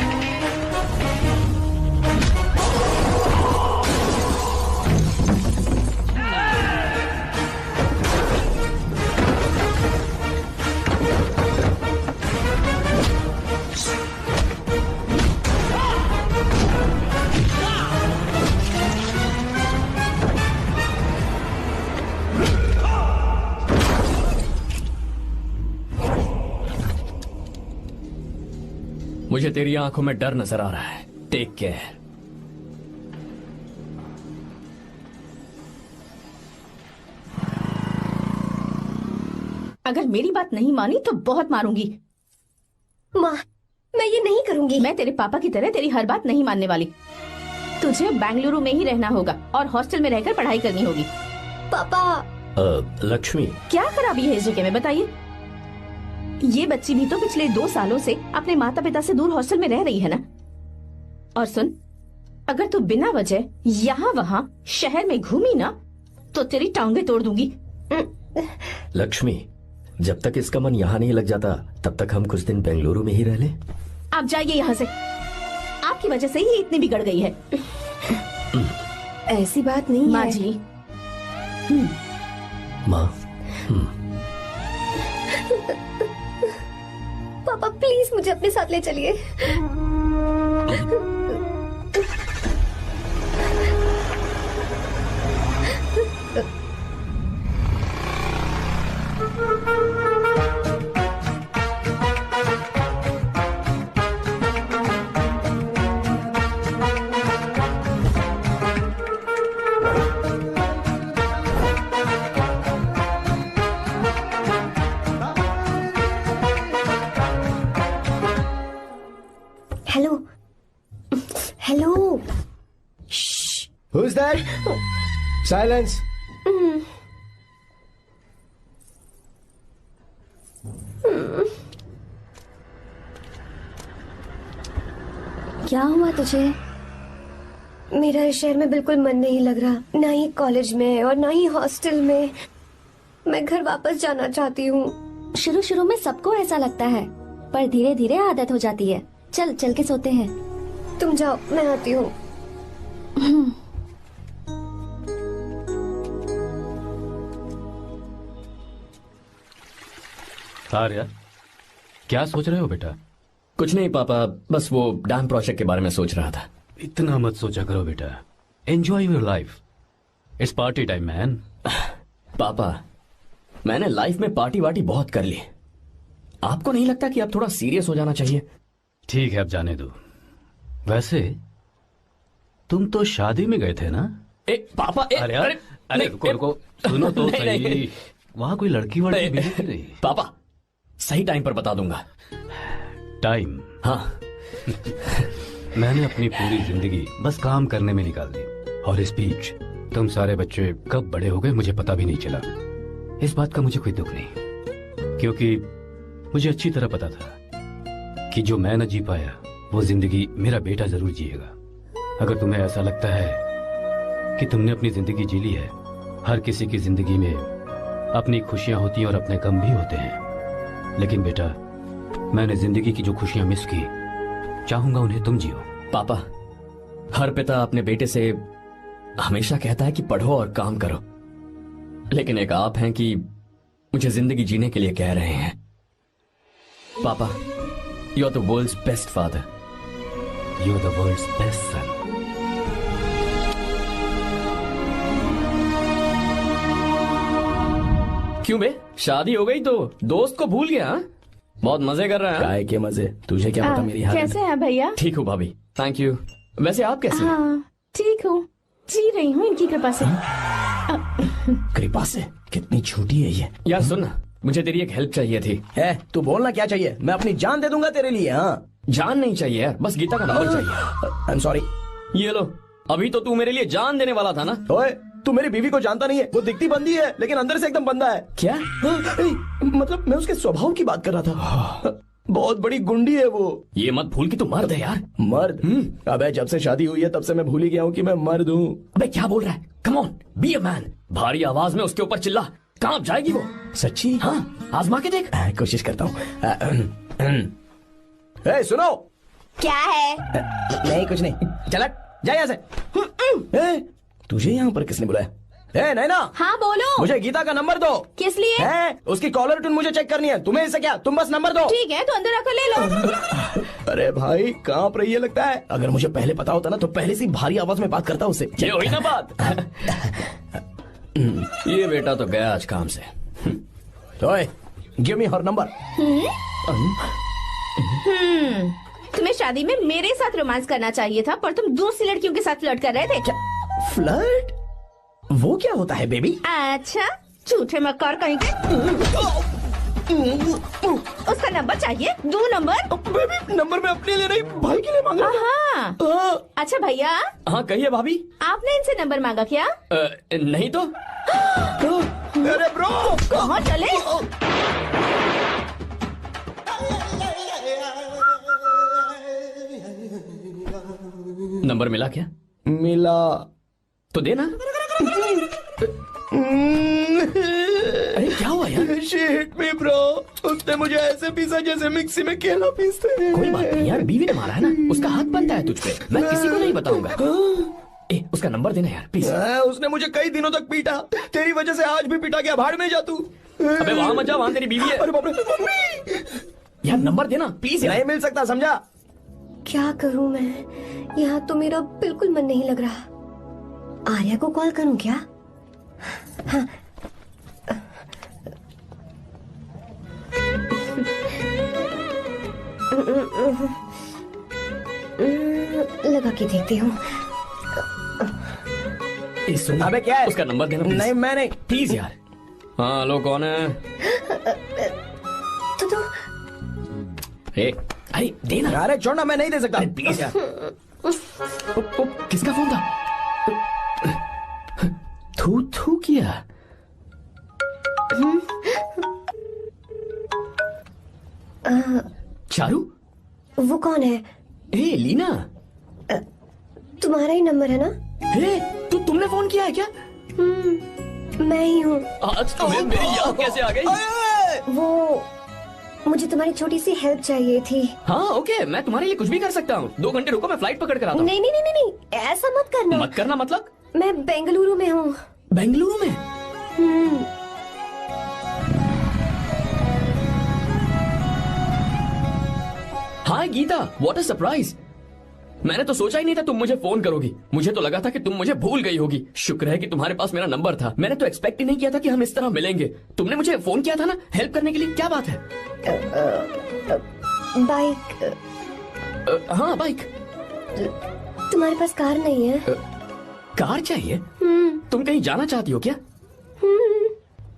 मुझे तेरी आंखों में डर नजर आ रहा है। Take care. अगर मेरी बात नहीं मानी तो बहुत मारूंगी। माँ, मैं ये नहीं करूंगी। मैं तेरे पापा की तरह तेरी हर बात नहीं मानने वाली। तुझे बेंगलुरु में ही रहना होगा और हॉस्टल में रहकर पढ़ाई करनी होगी। पापा। लक्ष्मी, क्या खराबी है इस जगह में बताइए? ये बच्ची भी तो पिछले 2 सालों से अपने माता पिता से दूर हॉस्टल में रह रही है ना। और सुन, अगर तू बिना वजह यहाँ वहाँ शहर में घूमी ना तो तेरी टांगे तोड़ दूंगी। लक्ष्मी, जब तक इसका मन यहाँ नहीं लग जाता तब तक हम कुछ दिन बेंगलुरु में ही रह लें। आप जाइए यहाँ से। आपकी वजह से ही इतनी बिगड़ गई है। ऐसी बात नहीं माँ है। जी। माँ, पापा प्लीज मुझे अपने साथ ले चलिए। Hello hello. Who's that? Silence. क्या हुआ तुझे? मेरा इस शहर में बिल्कुल मन नहीं लग रहा, ना ही कॉलेज में और ना ही हॉस्टल में। मैं घर वापस जाना चाहती हूँ। शुरू शुरू में सबको ऐसा लगता है, पर धीरे धीरे आदत हो जाती है। चल चल के सोते हैं। तुम जाओ, मैं आती हूँ। आर्या, क्या सोच रहे हो बेटा? कुछ नहीं पापा, बस वो डैम प्रोजेक्ट के बारे में सोच रहा था। इतना मत सोचा करो बेटा। Enjoy your life. It's party time man. पापा, मैंने लाइफ में पार्टी वार्टी बहुत कर ली। आपको नहीं लगता कि अब थोड़ा सीरियस हो जाना चाहिए? ठीक है, अब जाने दो। वैसे तुम तो शादी में गए थे ना? पापा, अरे रुको रुको, सुनो तो सही। वहां कोई लड़की वड़की मिली थी नहीं? पापा, सही टाइम पर बता दूंगा। टाइम? हाँ। मैंने अपनी पूरी जिंदगी बस काम करने में निकाल दी, और इस बीच तुम सारे बच्चे कब बड़े हो गए मुझे पता भी नहीं चला। इस बात का मुझे कोई दुख नहीं, क्योंकि मुझे अच्छी तरह पता था कि जो मैं न जी पाया वो जिंदगी मेरा बेटा जरूर जिएगा। अगर तुम्हें ऐसा लगता है कि तुमने अपनी जिंदगी जी ली है, हर किसी की जिंदगी में अपनी खुशियां होती हैं और अपने गम भी होते हैं, लेकिन बेटा मैंने जिंदगी की जो खुशियां मिस की, चाहूंगा उन्हें तुम जियो। पापा, हर पिता अपने बेटे से हमेशा कहता है कि पढ़ो और काम करो, लेकिन एक आप हैं कि मुझे जिंदगी जीने के लिए कह रहे हैं। पापा, you are the world's best father. You are the world's best son. क्यों बे, शादी हो गई तो दोस्त को भूल गया? हाँ? बहुत मजे कर रहा है। काय के मजे, तुझे क्या पता मेरी हालत। कैसे हैं भैया? ठीक हूँ भाभी, थैंक यू। वैसे आप कैसे हैं? हाँ ठीक हूँ, जी रही हूँ इनकी कृपा से। कृपा से? कितनी छोटी है ये। यार सुन ना, मुझे तेरी एक हेल्प चाहिए थी। है, तू बोलना क्या चाहिए? मैं अपनी जान दे दूंगा तेरे लिए। हाँ, जान नहीं चाहिए यार, बस गीता का नंबर चाहिए। I am sorry. ये लो, अभी तो तू मेरे लिए जान देने वाला था ना। ओए, तू मेरी बीवी को जानता नहीं है। वो दिखती बंदी है लेकिन अंदर से एकदम बंदा है। क्या? मतलब मैं उसके स्वभाव की बात कर रहा था। बहुत बड़ी गुंडी है वो। ये मत भूल कि तू मर्द है यार। मर्द? अबे जब से शादी हुई है तब से मैं भूल ही गया हूँ कि मैं मर्द हूँ। अबे क्या बोल रहा है? Come on, be a man. भारी आवाज में उसके ऊपर चिल्ला, कहाँ जाएगी वो? सच्ची? हाँ, आजमा के देख। कोशिश करता हूँ। सुनो। क्या है? नहीं कुछ नहीं, चल जा यहाँ से। तुझे यहाँ पर किसने बुलाया? नैना। हाँ बोलो। मुझे गीता का नंबर दो। किस लिए? उसकी कॉलर ट्यून मुझे चेक करनी है। तुम्हें इससे क्या, तुम बस नंबर दो। ठीक है, तो अंदर आकर ले लो। अरे भाई, कांप रही है लगता है। अगर मुझे पहले पता होता ना तो पहले से भारी आवाज में बात करता उससे। ये हुई ना बात। ये बेटा तो गया आज काम से। तो गिव मी हर नंबर। तुम्हें शादी में मेरे साथ रोमांस करना चाहिए था, पर तुम दूसरी लड़कियों के साथ फ्लर्ट कर रहे थे। क्या फ्लर्ट? वो क्या होता है बेबी? अच्छा, झूठे मक्कार कहीं के। उसका नंबर चाहिए? 2 नंबर। बेबी नंबर मैं अपने लिए नहीं भाई के लिए मांग रहा हाँ। था। अच्छा भैया, हाँ कहिए भाभी। आपने इनसे नंबर मांगा क्या? नहीं तो। अरे ब्रो कहाँ चले? नंबर मिला क्या? मिला तो देना। अरे क्या हुआ यार? शिट मी ब्रो, उसने मुझे ऐसे पीसा जैसे मिक्सी में केला पीसते हैं। कोई बात नहीं यार, बीवी ने मारा है ना, उसका हाथ बनता है तुझ पे। मैं किसी को नहीं बताऊंगा। उसका नंबर देना यार प्लीज। उसने मुझे कई दिनों तक पीटा, तेरी वजह से आज भी पीटा गया। भाड़ में जा तू। अबे वहां मत जा, वहां तेरी बीवी है। अरे बाप रे मम्मी, यार नंबर देना प्लीज यार। नहीं मिल सकता, समझा? क्या करूं मैं? यहाँ तो मेरा बिल्कुल मन नहीं लग रहा। आर्या को कॉल करूं क्या? हाँ। लगा के देखती हूँ। सुन, अबे क्या है? उसका नंबर देना please। नहीं मैं नहीं। प्लीज यार। हाँ हेलो, कौन है? तो अरे देना। अरे छोड़ना, मैं नहीं दे सकता। प्लीज यार। किसका फोन था? थू थू किया। चारू? वो कौन है? ए लीना, तुम्हारा ही नंबर है ना? तुमने फोन किया है क्या? मैं ही हूँ। आज तुम्हें मेरी याद कैसे आ गई? वो मुझे तुम्हारी छोटी सी हेल्प चाहिए थी। हाँ ओके, मैं तुम्हारे लिए कुछ भी कर सकता हूँ। 2 घंटे रुको, मैं फ्लाइट पकड़ कर आता हूँ। नहीं नहीं नहीं नहीं, ऐसा मत करना। मत करना मतलब? मैं बेंगलुरु में हूँ। बेंगलुरु में? हाय गीता, व्हाट अ सरप्राइज। मैंने तो सोचा ही नहीं था तुम मुझे फोन करोगी। मुझे तो लगा था कि तुम मुझे भूल गई होगी। शुक्र है कि तुम्हारे पास मेरा नंबर था। मैंने तो एक्सपेक्ट ही नहीं किया था कि हम इस तरह मिलेंगे। तुमने मुझे फोन किया था ना हेल्प करने के लिए, क्या बात है? बाइक। हाँ बाइक। तुम्हारे पास कार नहीं है? कार चाहिए? तुम कहीं जाना चाहती हो क्या?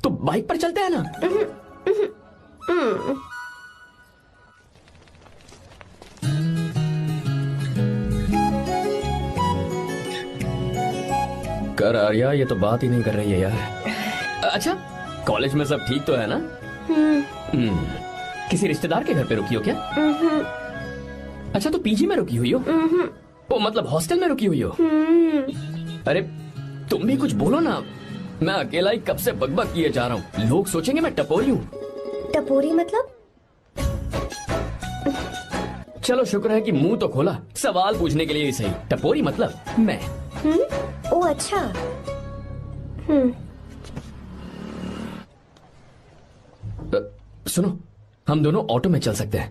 तो बाइक पर चलते हैं ना। कर आर्या, ये तो बात ही नहीं कर रही है यार। अच्छा, कॉलेज में सब ठीक तो है ना? किसी रिश्तेदार के घर पे रुकी हो क्या? अच्छा, तो पीजी में रुकी हुई हो? ओ मतलब हॉस्टल में रुकी हुई हो? अरे तुम भी कुछ बोलो ना। मैं अकेला ही कब से बकबक किए जा रहा हूँ। लोग सोचेंगे मैं टपोरी हूँ। टपोरी मतलब? चलो शुक्र है कि मुंह तो खोला, सवाल पूछने के लिए ही सही। टपोरी मतलब मैं। ओ अच्छा। सुनो, हम दोनों ऑटो में चल सकते हैं।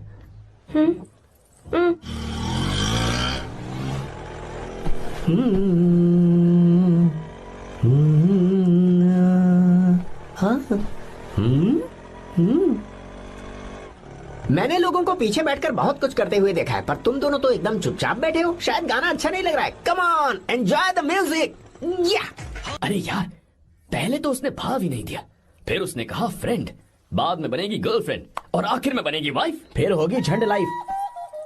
मैंने लोगों को पीछे बैठकर बहुत कुछ करते हुए देखा है, पर तुम दोनों तो एकदम चुपचाप बैठे हो। शायद गाना अच्छा नहीं लग रहा है। Come on, enjoy the music. या अरे यार, पहले तो उसने भाव ही नहीं दिया, फिर उसने कहा फ्रेंड, बाद में बनेगी गर्लफ्रेंड और आखिर में बनेगी वाइफ, फिर होगी झंड लाइफ।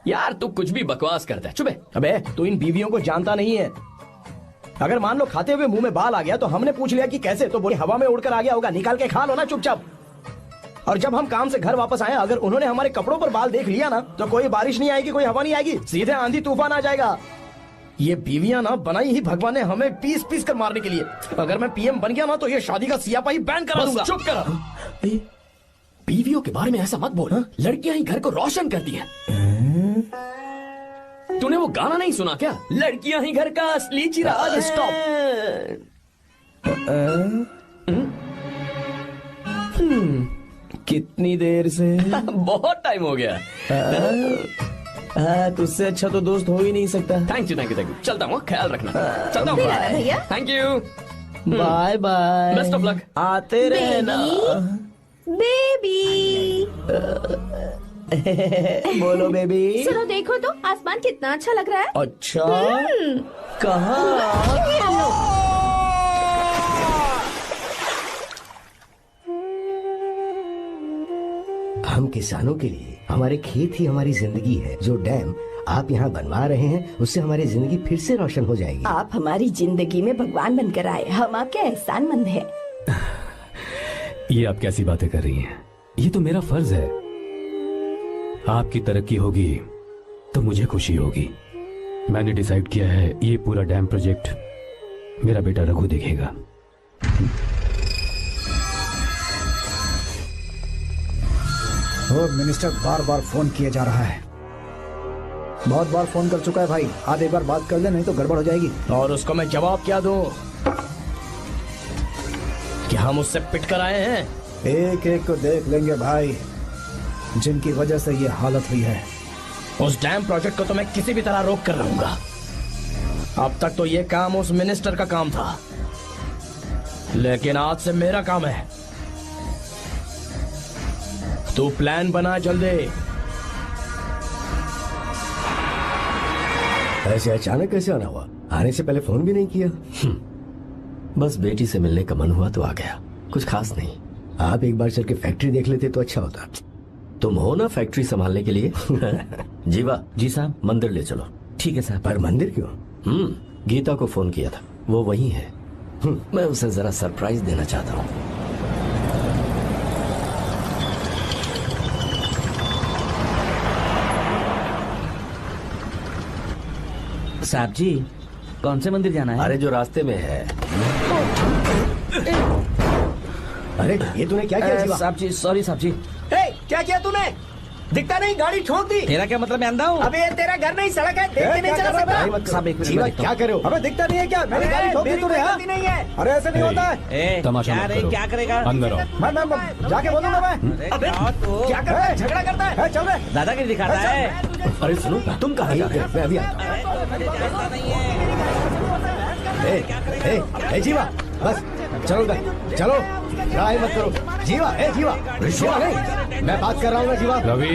यार तू कुछ भी बकवास करता है। चुप है। अबे तू इन बीवियों को जानता नहीं है। अगर मान लो खाते हुए मुंह में बाल आ गया तो हमने पूछ लिया कि कैसे, तो बोले हवा में उड़कर आ गया होगा, निकाल के खा लो ना चुपचाप। और जब हम काम से घर वापस आए, अगर उन्होंने हमारे कपड़ों पर बाल देख लिया ना, तो कोई बारिश नहीं आएगी, कोई हवा नहीं आएगी, सीधे आंधी तूफान आ जाएगा। ये बीवियां ना बनाई ही भगवान ने हमें पीस पीस कर मारने के लिए। अगर मैं पीएम बन गया ना तो ये शादी का सियापाही बैन करा दूंगा। चुप कर। बीवियों के बारे में ऐसा मत बोल। लड़कियां ही घर को रोशन करती हैं। तूने वो गाना नहीं सुना क्या? लड़कियां ही घर का असली चिराग। स्टॉप। कितनी देर से? बहुत टाइम हो गया। तुझसे अच्छा तो दोस्त हो ही नहीं सकता। Thank you thank you thank you. चलता हूँ, ख्याल रखना। चलता हूँ भैया। Thank you. Bye bye. Best of luck. आते रहना बेबी। बोलो बेबी। सुनो देखो तो आसमान कितना अच्छा लग रहा है। अच्छा कहाँ? हम किसानों के लिए हमारे खेत ही हमारी जिंदगी है। जो डैम आप यहाँ बनवा रहे हैं उससे हमारी जिंदगी फिर से रोशन हो जाएगी। आप हमारी जिंदगी में भगवान बनकर आए, हम आपके एहसानमंद हैं। ये आप कैसी बातें कर रही हैं? ये तो मेरा फर्ज है। आपकी तरक्की होगी तो मुझे खुशी होगी। मैंने डिसाइड किया है ये पूरा डैम प्रोजेक्ट मेरा बेटा रघु देखेगा। वो मिनिस्टर बार बार फोन किया जा रहा है। बहुत बार फोन कर चुका है भाई, आज एक बार बात कर ले, नहीं तो गड़बड़ हो जाएगी। और उसको मैं जवाब क्या दूं कि हम उससे पिट कर आए हैं? एक एक को देख लेंगे भाई, जिनकी वजह से ये हालत हुई है। उस डैम प्रोजेक्ट को तो मैं किसी भी तरह रोक कर रहूंगा। अब तक तो ये काम उस मिनिस्टर का काम था, लेकिन आज से मेरा काम है। तू प्लान बना जल्दी। ऐसे अचानक कैसे आना हुआ? आने से पहले फोन भी नहीं किया। बस बेटी से मिलने का मन हुआ तो आ गया, कुछ खास नहीं। आप एक बार चल के फैक्ट्री देख लेते तो अच्छा होता। तुम हो ना फैक्ट्री संभालने के लिए। जीवा। जी साहब। मंदिर ले चलो। ठीक है साहब। पर मंदिर क्यों? गीता को फोन किया था, वो वही है। मैं उसे जरा सरप्राइज देना चाहता हूँ। साहब जी, कौन से मंदिर जाना है? अरे जो रास्ते में है। अरे ये तूने क्या किया जीवा? साहब जी सॉरी साहब जी। क्या किया तूने? दिखता नहीं, गाड़ी ठोक दी। तेरा क्या मतलब? मैं अंधा हूँ? अबे ये तेरा घर नहीं सड़क है, देख के नहीं चला सकता। साहब एक जीवा मिनट। क्या करे हो? अबे दिखता नहीं है क्या? मैंने गाड़ी ठोक दी तूने? हाँ? नहीं है। अरे ऐसे नहीं होता है। तमाशा मत करो। क्या करेगा? अंदर आओ। मैं जाके बोलूंगा मैं। अबे क्या करता है? झगड़ा करता है? चल रहे दादागिरी दिखाता है। अरे सुनो, तुम कहाँ जा रहे हो? मैं अभी आता हूँ। जीवा बस चलो उधर, चलो लड़ाई मत करो। जीवा जीवा जीवा नहीं, मैं बात कर रहा हूँ ना जीवा। रवि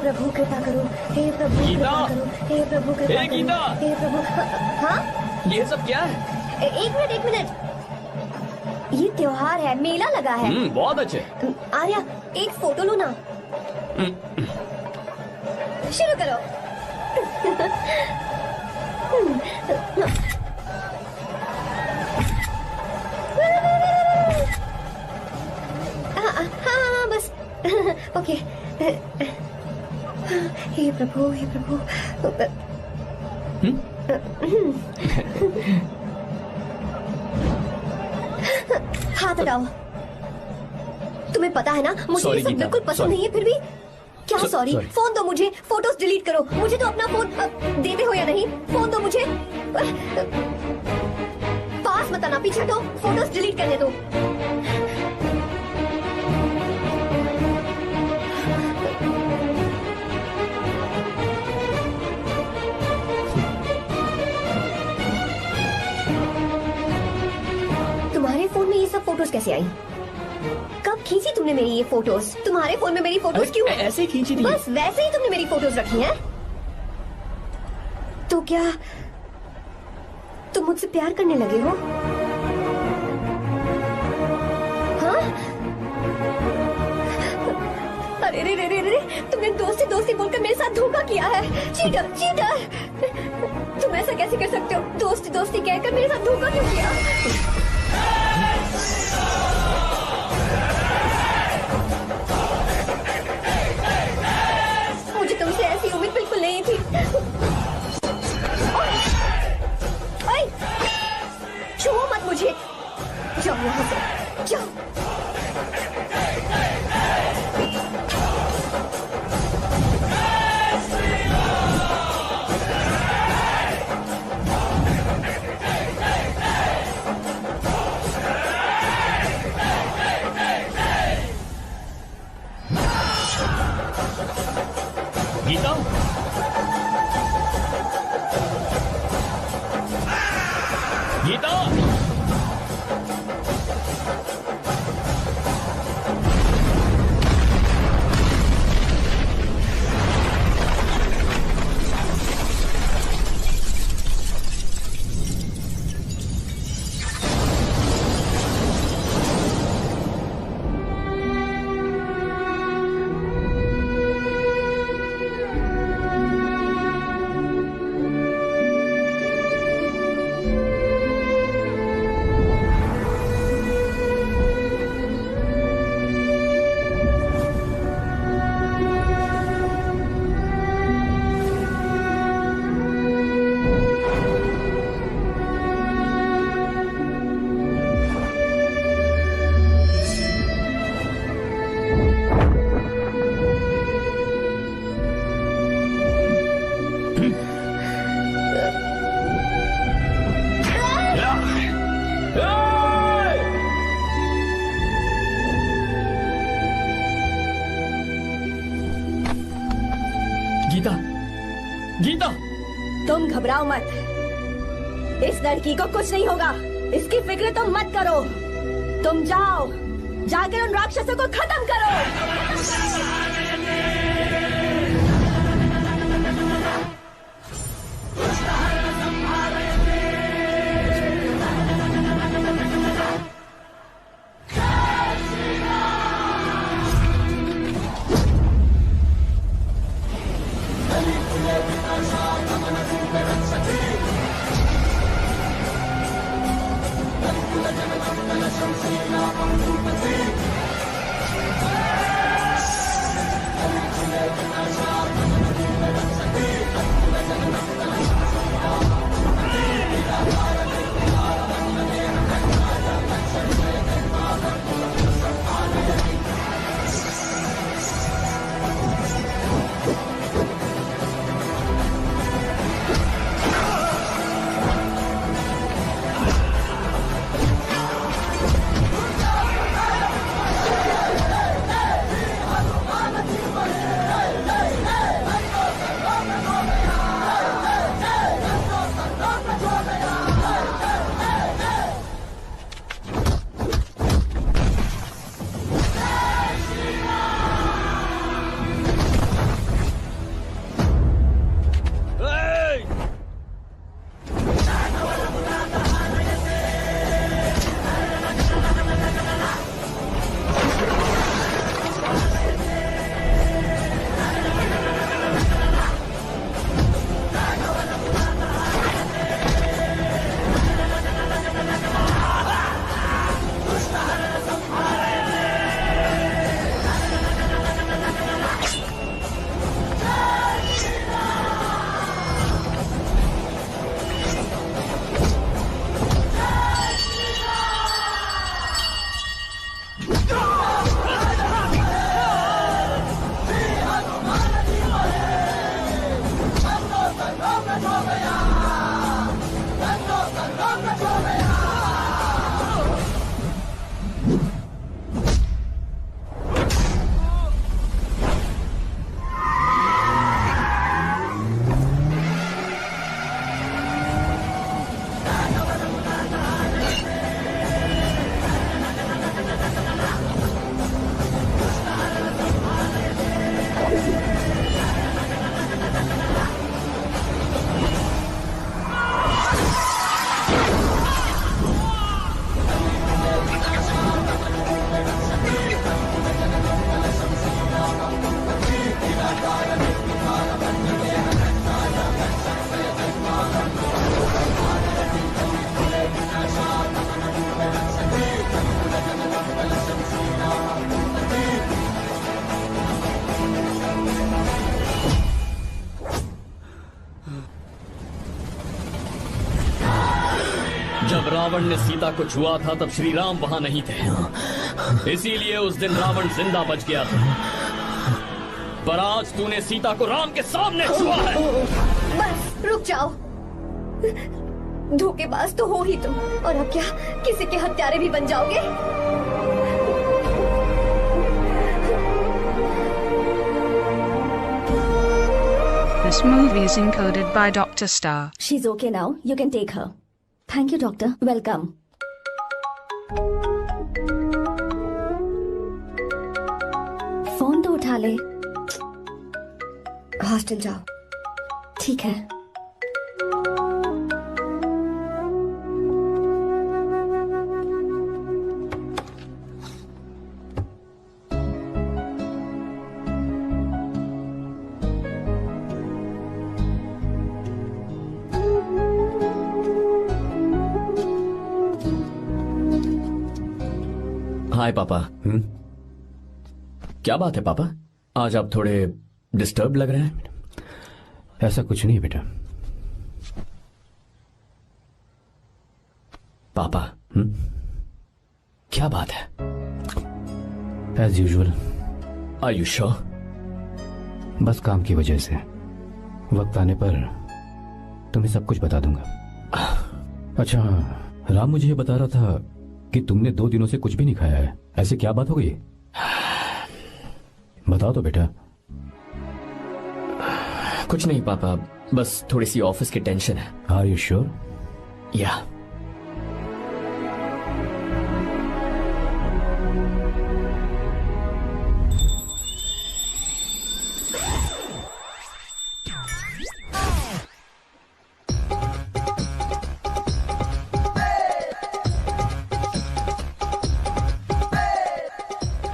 प्रभु कृपा करो, हे प्रभु गीता! कृपा करो, हे प्रभु कृपा हे करो, गीता! हे प्रभु। हाँ ये सब क्या है? एक मिनट, ये त्योहार है, मेला लगा है। बहुत अच्छे। आर्या एक फोटो लो ना। शुरू करो। हाँ बस ओके। हे प्रभु हे प्रभु। हाथ हटाओ। तुम्हें पता है ना मुझे ये सब बिल्कुल पसंद नहीं है, फिर भी क्या सॉरी? फोन दो मुझे, फोटोज डिलीट करो। मुझे तो अपना फोन देते हो या नहीं? फोन दो मुझे। पास मत आना, पीछे दो, फोटोज डिलीट करने दो। कैसे आई? कब खींची तुमने मेरी ये फोटोज? तुम्हारे फोन में मेरी फोटोज क्यों है? ऐसे ही खींची थी। बस वैसे ही तुमने मेरी फोटोज रखी हैं? तो क्या तुम मुझसे प्यार करने लगे हो? हाँ? अरे रे रे रे रे, तुमने दोस्ती दोस्ती बोलकर मेरे साथ धोखा किया है। चीटर चीटर, तुम ऐसा कैसे कर सकते हो? दोस्ती दोस्ती कहकर मेरे साथ धोखा क्यों किया? मुझे तुमसे ऐसी उम्मीद बिल्कुल नहीं थी। ओए, छुओ मत मुझे। जाओ यहाँ से, जाओ। गीता, गीता, गीता, गीता, तुम घबराओ मत, इस लड़की को कुछ नहीं होगा। इसकी फिक्र तुम मत करो। तुम जाओ, जाकर उन राक्षसों को खत्म करो। रावण ने सीता को छुआ था तब श्री राम वहां नहीं थे, इसीलिए उस दिन रावण जिंदा बच गया था। पर आज तूने सीता को राम के सामने छुआ है। बस रुक जाओ, धोखेबाज तो हो ही तुम, और अब क्या किसी के हत्यारे भी बन जाओगे? This movie is encoded by Dr. Star. She's okay now. You can take her. Thank you, doctor. Welcome. Phone तो उठा ले। हॉस्टल जाओ। ठीक है। हाय पापा। क्या बात है पापा, आज आप थोड़े डिस्टर्ब लग रहे हैं। ऐसा कुछ नहीं है बेटा। पापा क्या बात है? As usual. Are you sure? बस काम की वजह से। वक्त आने पर तुम्हें सब कुछ बता दूंगा। अच्छा, राम मुझे ये बता रहा था कि तुमने 2 दिनों से कुछ भी नहीं खाया है। ऐसे क्या बात हो गई? बताओ तो बेटा। कुछ नहीं पापा, बस थोड़ी सी ऑफिस की टेंशन है। Are you sure? या।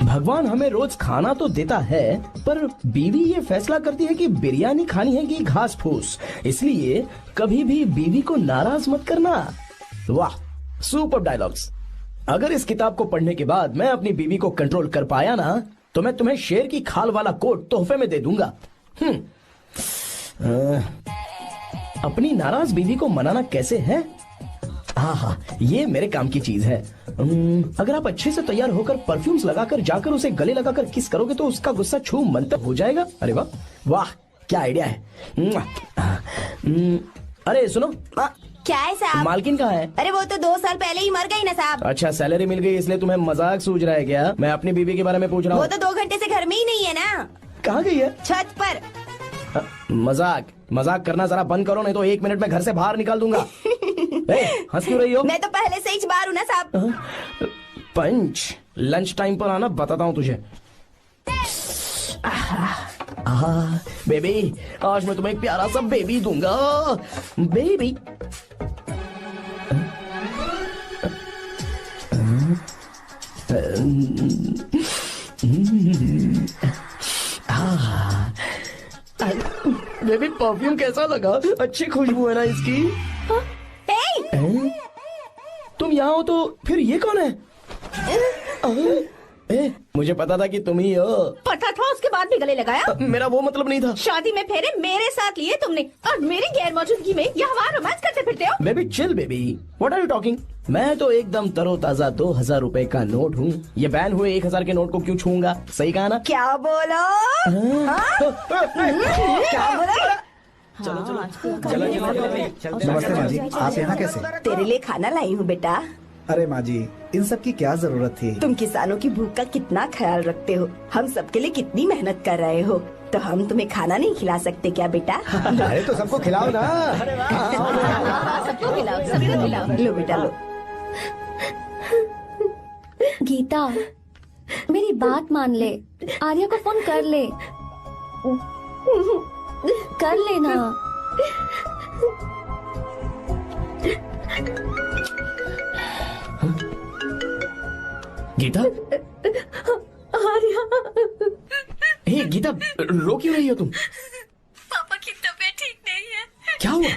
भगवान हमें रोज खाना तो देता है, पर बीवी ये फैसला करती है कि बिरयानी खानी है कि घास फूस। इसलिए कभी भी बीवी को नाराज मत करना। वाह, सुपर डायलॉग्स। अगर इस किताब को पढ़ने के बाद मैं अपनी बीवी को कंट्रोल कर पाया ना, तो मैं तुम्हें शेर की खाल वाला कोट तोहफे में दे दूंगा। अपनी नाराज बीवी को मनाना कैसे है? हाँ, ये मेरे काम की चीज है। अगर आप अच्छे से तैयार होकर परफ्यूम्स लगाकर जाकर उसे गले लगाकर किस करोगे तो उसका गुस्सा छू मंतर हो जाएगा। अरे वाह वाह, क्या आइडिया है। अरे सुनो, क्या है साहब? मालकिन कहाँ है? अरे वो तो 2 साल पहले ही मर गई ना साहब। अच्छा, सैलरी मिल गई इसलिए तुम्हें मजाक सूझ रहा है क्या? मैं अपनी बीवी के बारे में पूछ रहा हूँ। वो तो 2 घंटे से घर में ही नहीं है ना। कहाँ गई है? छत पर। मजाक करना जरा बंद करो, नहीं तो 1 मिनट में घर से बाहर निकाल दूंगा। हंस क्यों रही हो? मैं तो पहले से ही बाहर हूँ ना साहब। पंच, लंच टाइम पर आना, बताता हूँ तुझे। बेबी, आज मैं तुम्हें एक प्यारा सा बेबी दूंगा। बेबी बेबी, परफ्यूम कैसा लगा? अच्छी खुशबू है ना इसकी? तुम यहाँ हो तो फिर ये कौन है? मुझे पता था कि तुम ही हो। पता था, उसके बाद भी गले लगाया? मेरा वो मतलब नहीं था। शादी में फेरे मेरे साथ लिए तुमने, और मेरी गैर मौजूदगी में यहाँ वहाँ रोमांस करते फिरते हो। Baby chill baby, what are you talking? मैं तो एकदम तरोताजा 2000 रुपए का नोट हूँ। ये बैन हुए 1000 के नोट को क्यों छूऊंगा? सही कहा ना? क्या बोलो? क्या बोलो? चलो नमस्ते माँ जी, आप यहाँ कैसे? तेरे लिए खाना लाई हूँ बेटा। अरे माँ जी, इन सब की क्या जरूरत थी? तुम किसानों की भूख का कितना ख्याल रखते हो, हम सबके लिए कितनी मेहनत कर रहे हो, तो हम तुम्हें खाना नहीं खिला सकते क्या बेटा? अरे तो सबको खिलाओ ना। सबको खिलाओ, सबको खिलाओ। लो बेटा लो। गीता, मेरी बात मान ले, आर्या को फोन कर ले। कर लेना। गीता? आर्या। हे गीता, रो क्यों रही हो तुम? पापा की तबीयत ठीक नहीं है। क्या हुआ?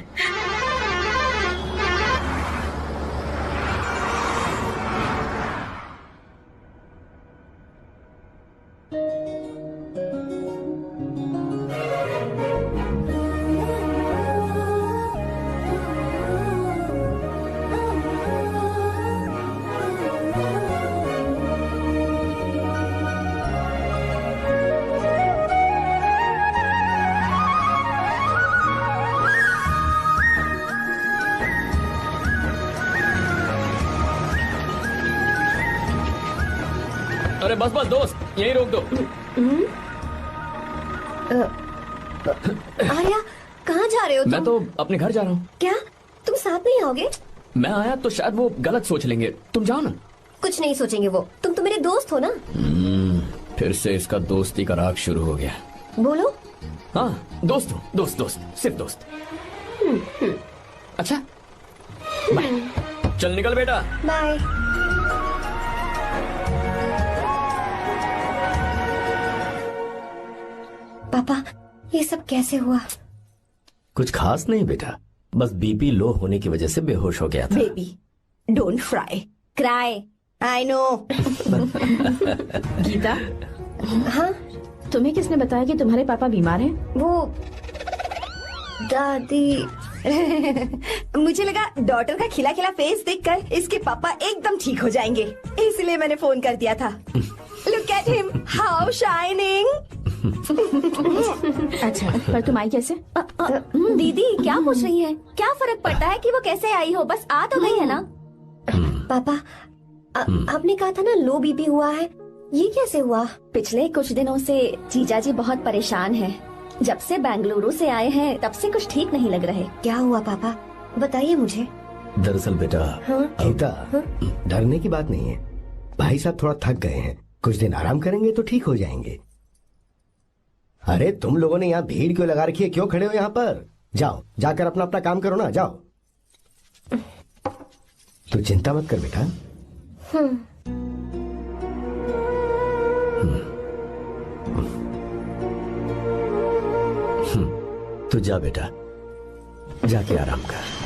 अरे बस बस दोस्त, यहीं रोक दो। आर्या, कहाँ जा रहे हो तुम? मैं तो अपने घर जा रहा हूँ। क्या तुम साथ नहीं आओगे? मैं आया तो शायद वो गलत सोच लेंगे, तुम जाओ ना। कुछ नहीं सोचेंगे वो, तुम तो मेरे दोस्त हो ना। फिर से इसका दोस्ती का राग शुरू हो गया। बोलो। हाँ दोस्त हूँ, दोस्त दोस्त, सिर्फ दोस्त। अच्छा बाय, चल निकल बेटा। बाय। पापा, ये सब कैसे हुआ? कुछ खास नहीं बेटा, बस बीपी लो होने की वजह से बेहोश हो गया था। Baby don't fry cry, I know. Geeta, हाँ तुम्हें किसने बताया कि तुम्हारे पापा बीमार हैं? वो दादी। मुझे लगा डॉटर का खिला खिला फेस देखकर इसके पापा एकदम ठीक हो जाएंगे, इसलिए मैंने फोन कर दिया था। Look at him, how shining. अच्छा, पर तुम आई कैसे? दीदी क्या पूछ रही है? क्या फर्क पड़ता है कि वो कैसे आई हो, बस आ तो गई है ना। पापा, आपने कहा था ना लो बीपी हुआ है, ये कैसे हुआ? पिछले कुछ दिनों से जीजा जी बहुत परेशान हैं। जब से बेंगलुरु से आए हैं तब से कुछ ठीक नहीं लग रहे। क्या हुआ पापा, बताइए मुझे। दरअसल बेटा, गीता, डरने की बात नहीं है। भाई साहब थोड़ा थक गए हैं, कुछ दिन आराम करेंगे तो ठीक हो जाएंगे। अरे तुम लोगों ने यहाँ भीड़ क्यों लगा रखी है? क्यों खड़े हो यहाँ पर? जाओ, जाकर अपना अपना काम करो ना, जाओ। तू चिंता मत कर बेटा। तू जा बेटा, जाके आराम कर।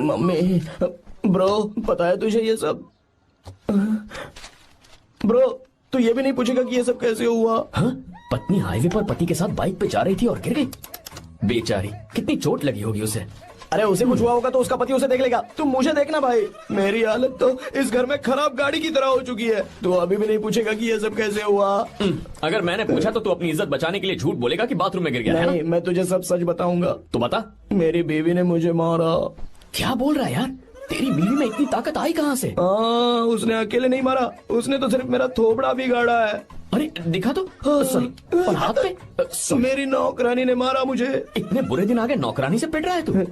मम्मी, ब्रो, पता है तुझे ये सब? ब्रो, तू ये भी नहीं पूछेगा कि ये सब कैसे हुआ? हाँ? पत्नी हाईवे पर पति के साथ बाइक पे जा रही थी और गिर गई। बेचारी, कितनी चोट लगी होगी उसे। अरे उसे कुछ हुआ होगा तो उसका पति उसे देख लेगा, तुम मुझे देखना भाई। मेरी हालत तो इस घर में खराब गाड़ी की तरह हो चुकी है। तू अभी भी नहीं पूछेगा कि ये सब कैसे हुआ? अगर मैंने पूछा तो तू अपनी इज्जत बचाने के लिए झूठ बोलेगा कि बाथरूम में गिर गया। नहीं, मैं तुझे सब सच बताऊंगा। तो बता। मेरी बीवी ने मुझे मारा। क्या बोल रहा है यार? तेरी बीवी में इतनी ताकत आई कहाँ से? उसने अकेले नहीं मारा, उसने तो सिर्फ मेरा थोबड़ा बिगाड़ा है। अरे दिखा तो। सॉरी, और हाथ पे? मेरी नौकरानी ने मारा मुझे। इतने बुरे दिन आ गए, नौकरानी से पिट रहा है तू?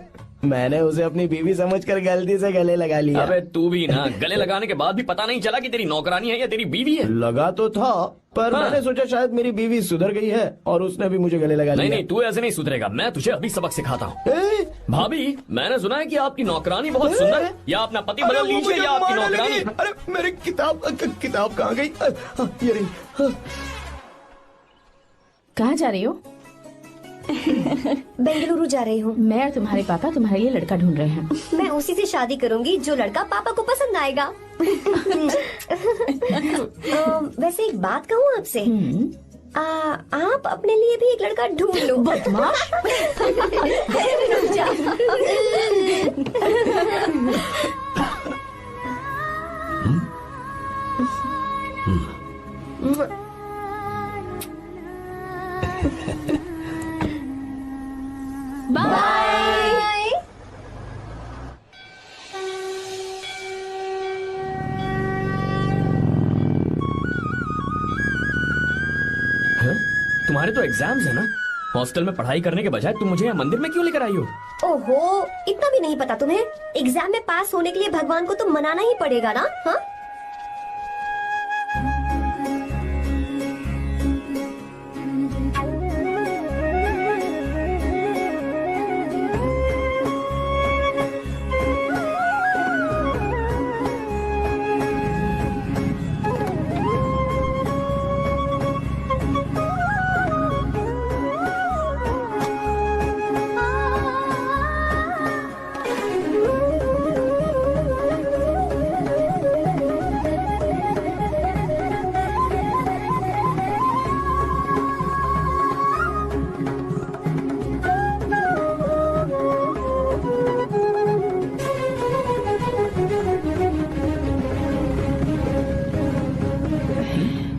मैंने उसे अपनी बीवी समझकर गलती से गले लगा लिया। अबे तू भी ना, गले लगाने के बाद भी पता नहीं चला कि तेरी नौकरानी है या तेरी बीवी है? लगा तो था, पर मैंने सोचा शायद मेरी बीवी सुधर गई है और उसने भी मुझे गले लगा लिया। नहीं, तू ऐसे नहीं सुधरेगा, मैं तुझे अभी सबक सिखाता हूँ। भाभी, मैंने सुना है कि आपकी नौकरानी बहुत सुंदर है, या अपना पति बदल लीजिए या आपकी नौकरानी। अरे मेरी किताब कहाँ गई? ये रही। कहाँ जा रही हो? बेंगलुरु जा रही हूँ। मैं और तुम्हारे पापा तुम्हारे लिए लड़का ढूंढ रहे हैं। मैं उसी से शादी करूंगी जो लड़का पापा को पसंद आएगा। वैसे एक बात कहूँ आपसे, आप अपने लिए भी एक लड़का ढूंढ लो। बदमाश। बाय। तुम्हारे तो एग्जाम्स है ना? हॉस्टल में पढ़ाई करने के बजाय तुम मुझे यहाँ मंदिर में क्यों लेकर आई हो? ओहो, इतना भी नहीं पता तुम्हें? एग्जाम में पास होने के लिए भगवान को तो मनाना ही पड़ेगा ना। हाँ,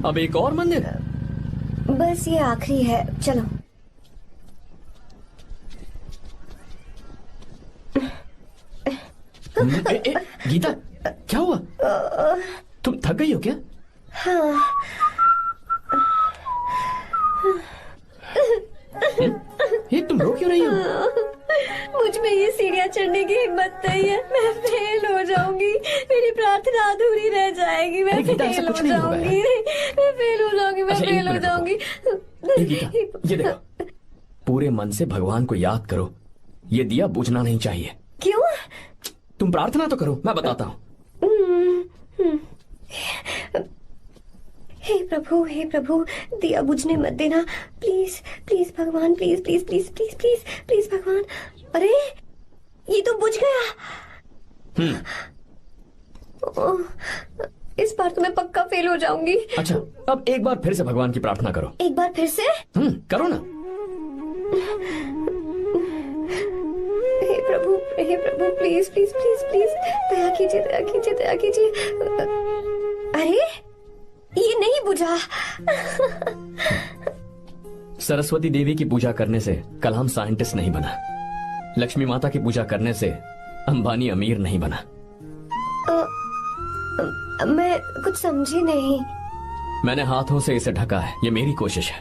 अब एक और मंदिर? बस ये आखिरी है, चलो। गीता, क्या हुआ? तुम थक गई हो क्या? हाँ। ये तुम रो क्यों रही हो? मुझ में ये सीढ़ियाँ चढ़ने की हिम्मत नहीं है। मैं फेल हो जाऊंगी, मेरी प्रार्थना अधूरी रह जाएगी। मैं फेल हो जाऊंगी, मैं फेल हो जाऊंगी, मैं फेल हो जाऊंगी। गीता, ये देखो, पूरे मन से भगवान को याद करो। ये दिया बुझना नहीं चाहिए। क्यों? तुम प्रार्थना तो करो, मैं बताता हूँ। हे प्रभु, दिया बुझने मत देना, प्लीज प्लीज भगवान, please please please please please please भगवान। अरे ये तो बुझ गया। इस बार तो मैं पक्का फेल हो जाऊंगी। अच्छा, अब एक बार फिर से भगवान की प्रार्थना करो। एक बार फिर से? करो ना। हे प्रभु, प्लीज प्लीज प्लीज प्लीज दया कीजिए, दया कीजिए, दया कीजिए। अरे ये नहीं बुझा। सरस्वती देवी की पूजा करने से कलाम साइंटिस्ट नहीं बना। लक्ष्मी माता की पूजा करने से अंबानी अमीर नहीं बना। मैं कुछ समझी नहीं। मैंने हाथों से इसे ढका है, ये मेरी कोशिश है।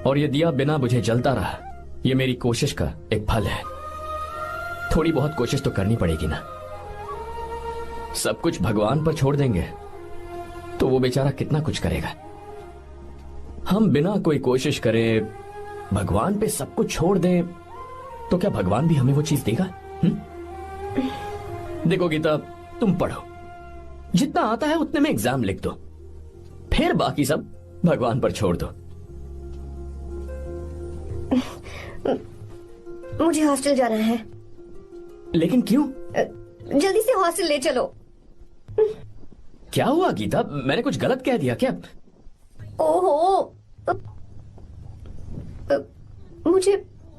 और ये दिया बिना बुझे जलता रहा, ये मेरी कोशिश का एक फल है। थोड़ी बहुत कोशिश तो करनी पड़ेगी ना। सब कुछ भगवान पर छोड़ देंगे तो वो बेचारा कितना कुछ करेगा। हम बिना कोई कोशिश करे भगवान पे सब कुछ छोड़ दें तो क्या भगवान भी हमें वो चीज देगा? देखो गीता, तुम पढ़ो, जितना आता है उतने में एग्जाम लिख दो, फिर बाकी सब भगवान पर छोड़ दो। मुझे हॉस्टल जाना है। लेकिन क्यों? जल्दी से हॉस्टल ले चलो। क्या हुआ गीता, मैंने कुछ गलत कह दिया क्या? ओहो,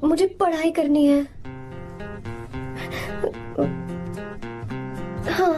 मुझे पढ़ाई करनी है। हाँ।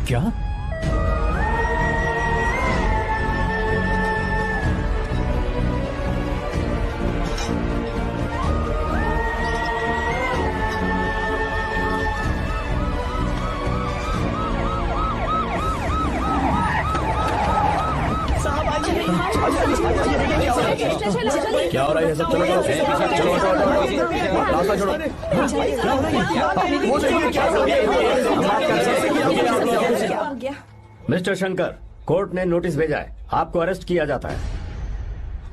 क्या? क्या हो रहा है सब? चलो रास्ता छोड़ो। मिस्टर शंकर, कोर्ट ने नोटिस भेजा है, आपको अरेस्ट किया जाता है।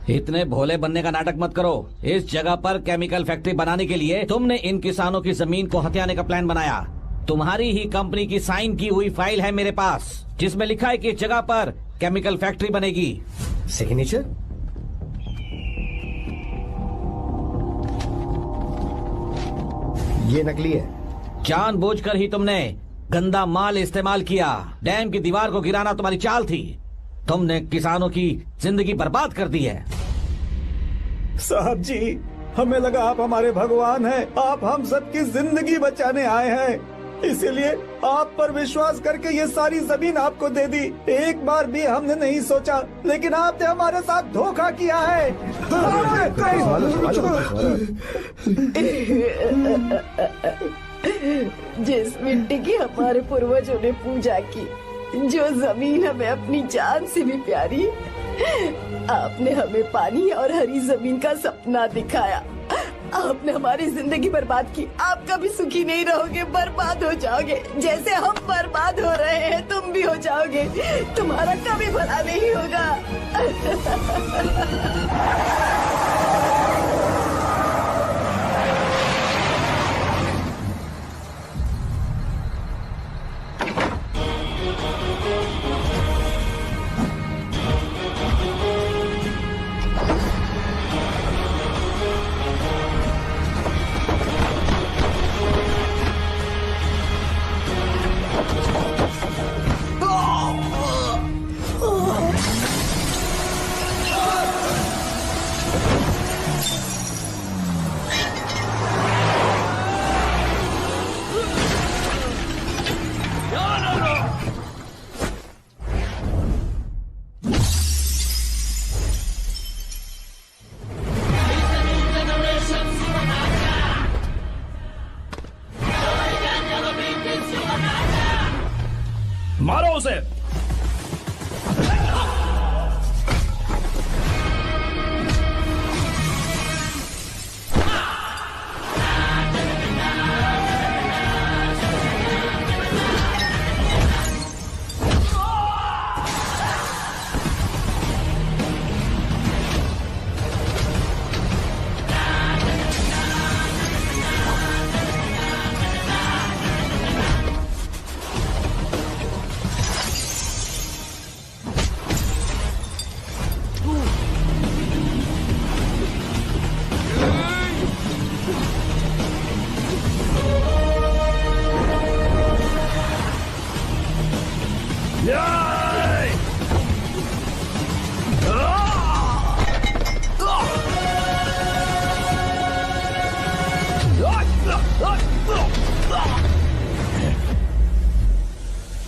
इतने भोले बनने का नाटक मत करो। इस जगह पर केमिकल फैक्ट्री बनाने के लिए तुमने इन किसानों की जमीन को हथियाने का प्लान बनाया। तुम्हारी ही कंपनी की साइन की हुई फाइल है मेरे पास, जिसमें लिखा है कि इस जगह पर केमिकल फैक्ट्री बनेगी। सिग्नेचर? ये नकली है। जानबूझकर ही तुमने गंदा माल इस्तेमाल किया। डैम की दीवार को गिराना तुम्हारी चाल थी। तुमने किसानों की जिंदगी बर्बाद कर दी है। साहब जी, हमें लगा आप हमारे भगवान हैं, आप हम सबकी जिंदगी बचाने आए हैं, इसीलिए आप पर विश्वास करके ये सारी जमीन आपको दे दी। एक बार भी हमने नहीं सोचा, लेकिन आपने हमारे साथ धोखा किया है। जिस मिट्टी की हमारे पूर्वजों ने पूजा की, जो जमीन हमें अपनी जान से भी प्यारी, आपने हमें पानी और हरी जमीन का सपना दिखाया। आपने हमारी जिंदगी बर्बाद की। आप कभी सुखी नहीं रहोगे, बर्बाद हो जाओगे। जैसे हम बर्बाद हो रहे हैं तुम भी हो जाओगे। तुम्हारा कभी भला नहीं होगा। उसे।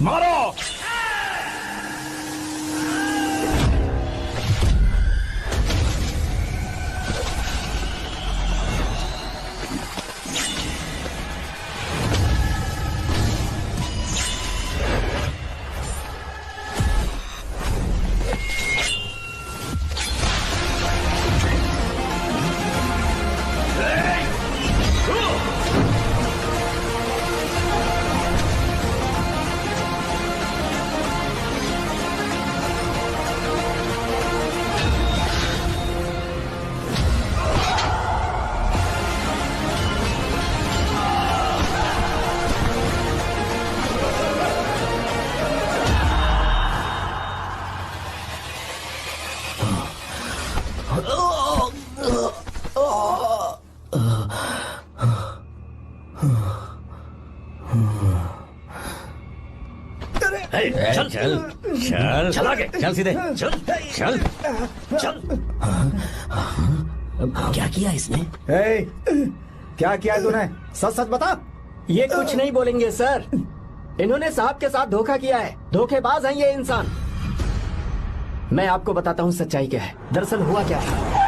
मारो। चल चल चल चल आगे। चल सीधे चल चल चल। क्या किया इसने? ए, क्या किया तूने? सच सच बता। ये कुछ नहीं बोलेंगे सर। इन्होंने साहब के साथ धोखा किया है। धोखेबाज हैं ये इंसान। मैं आपको बताता हूँ सच्चाई क्या है। दरअसल हुआ क्या है,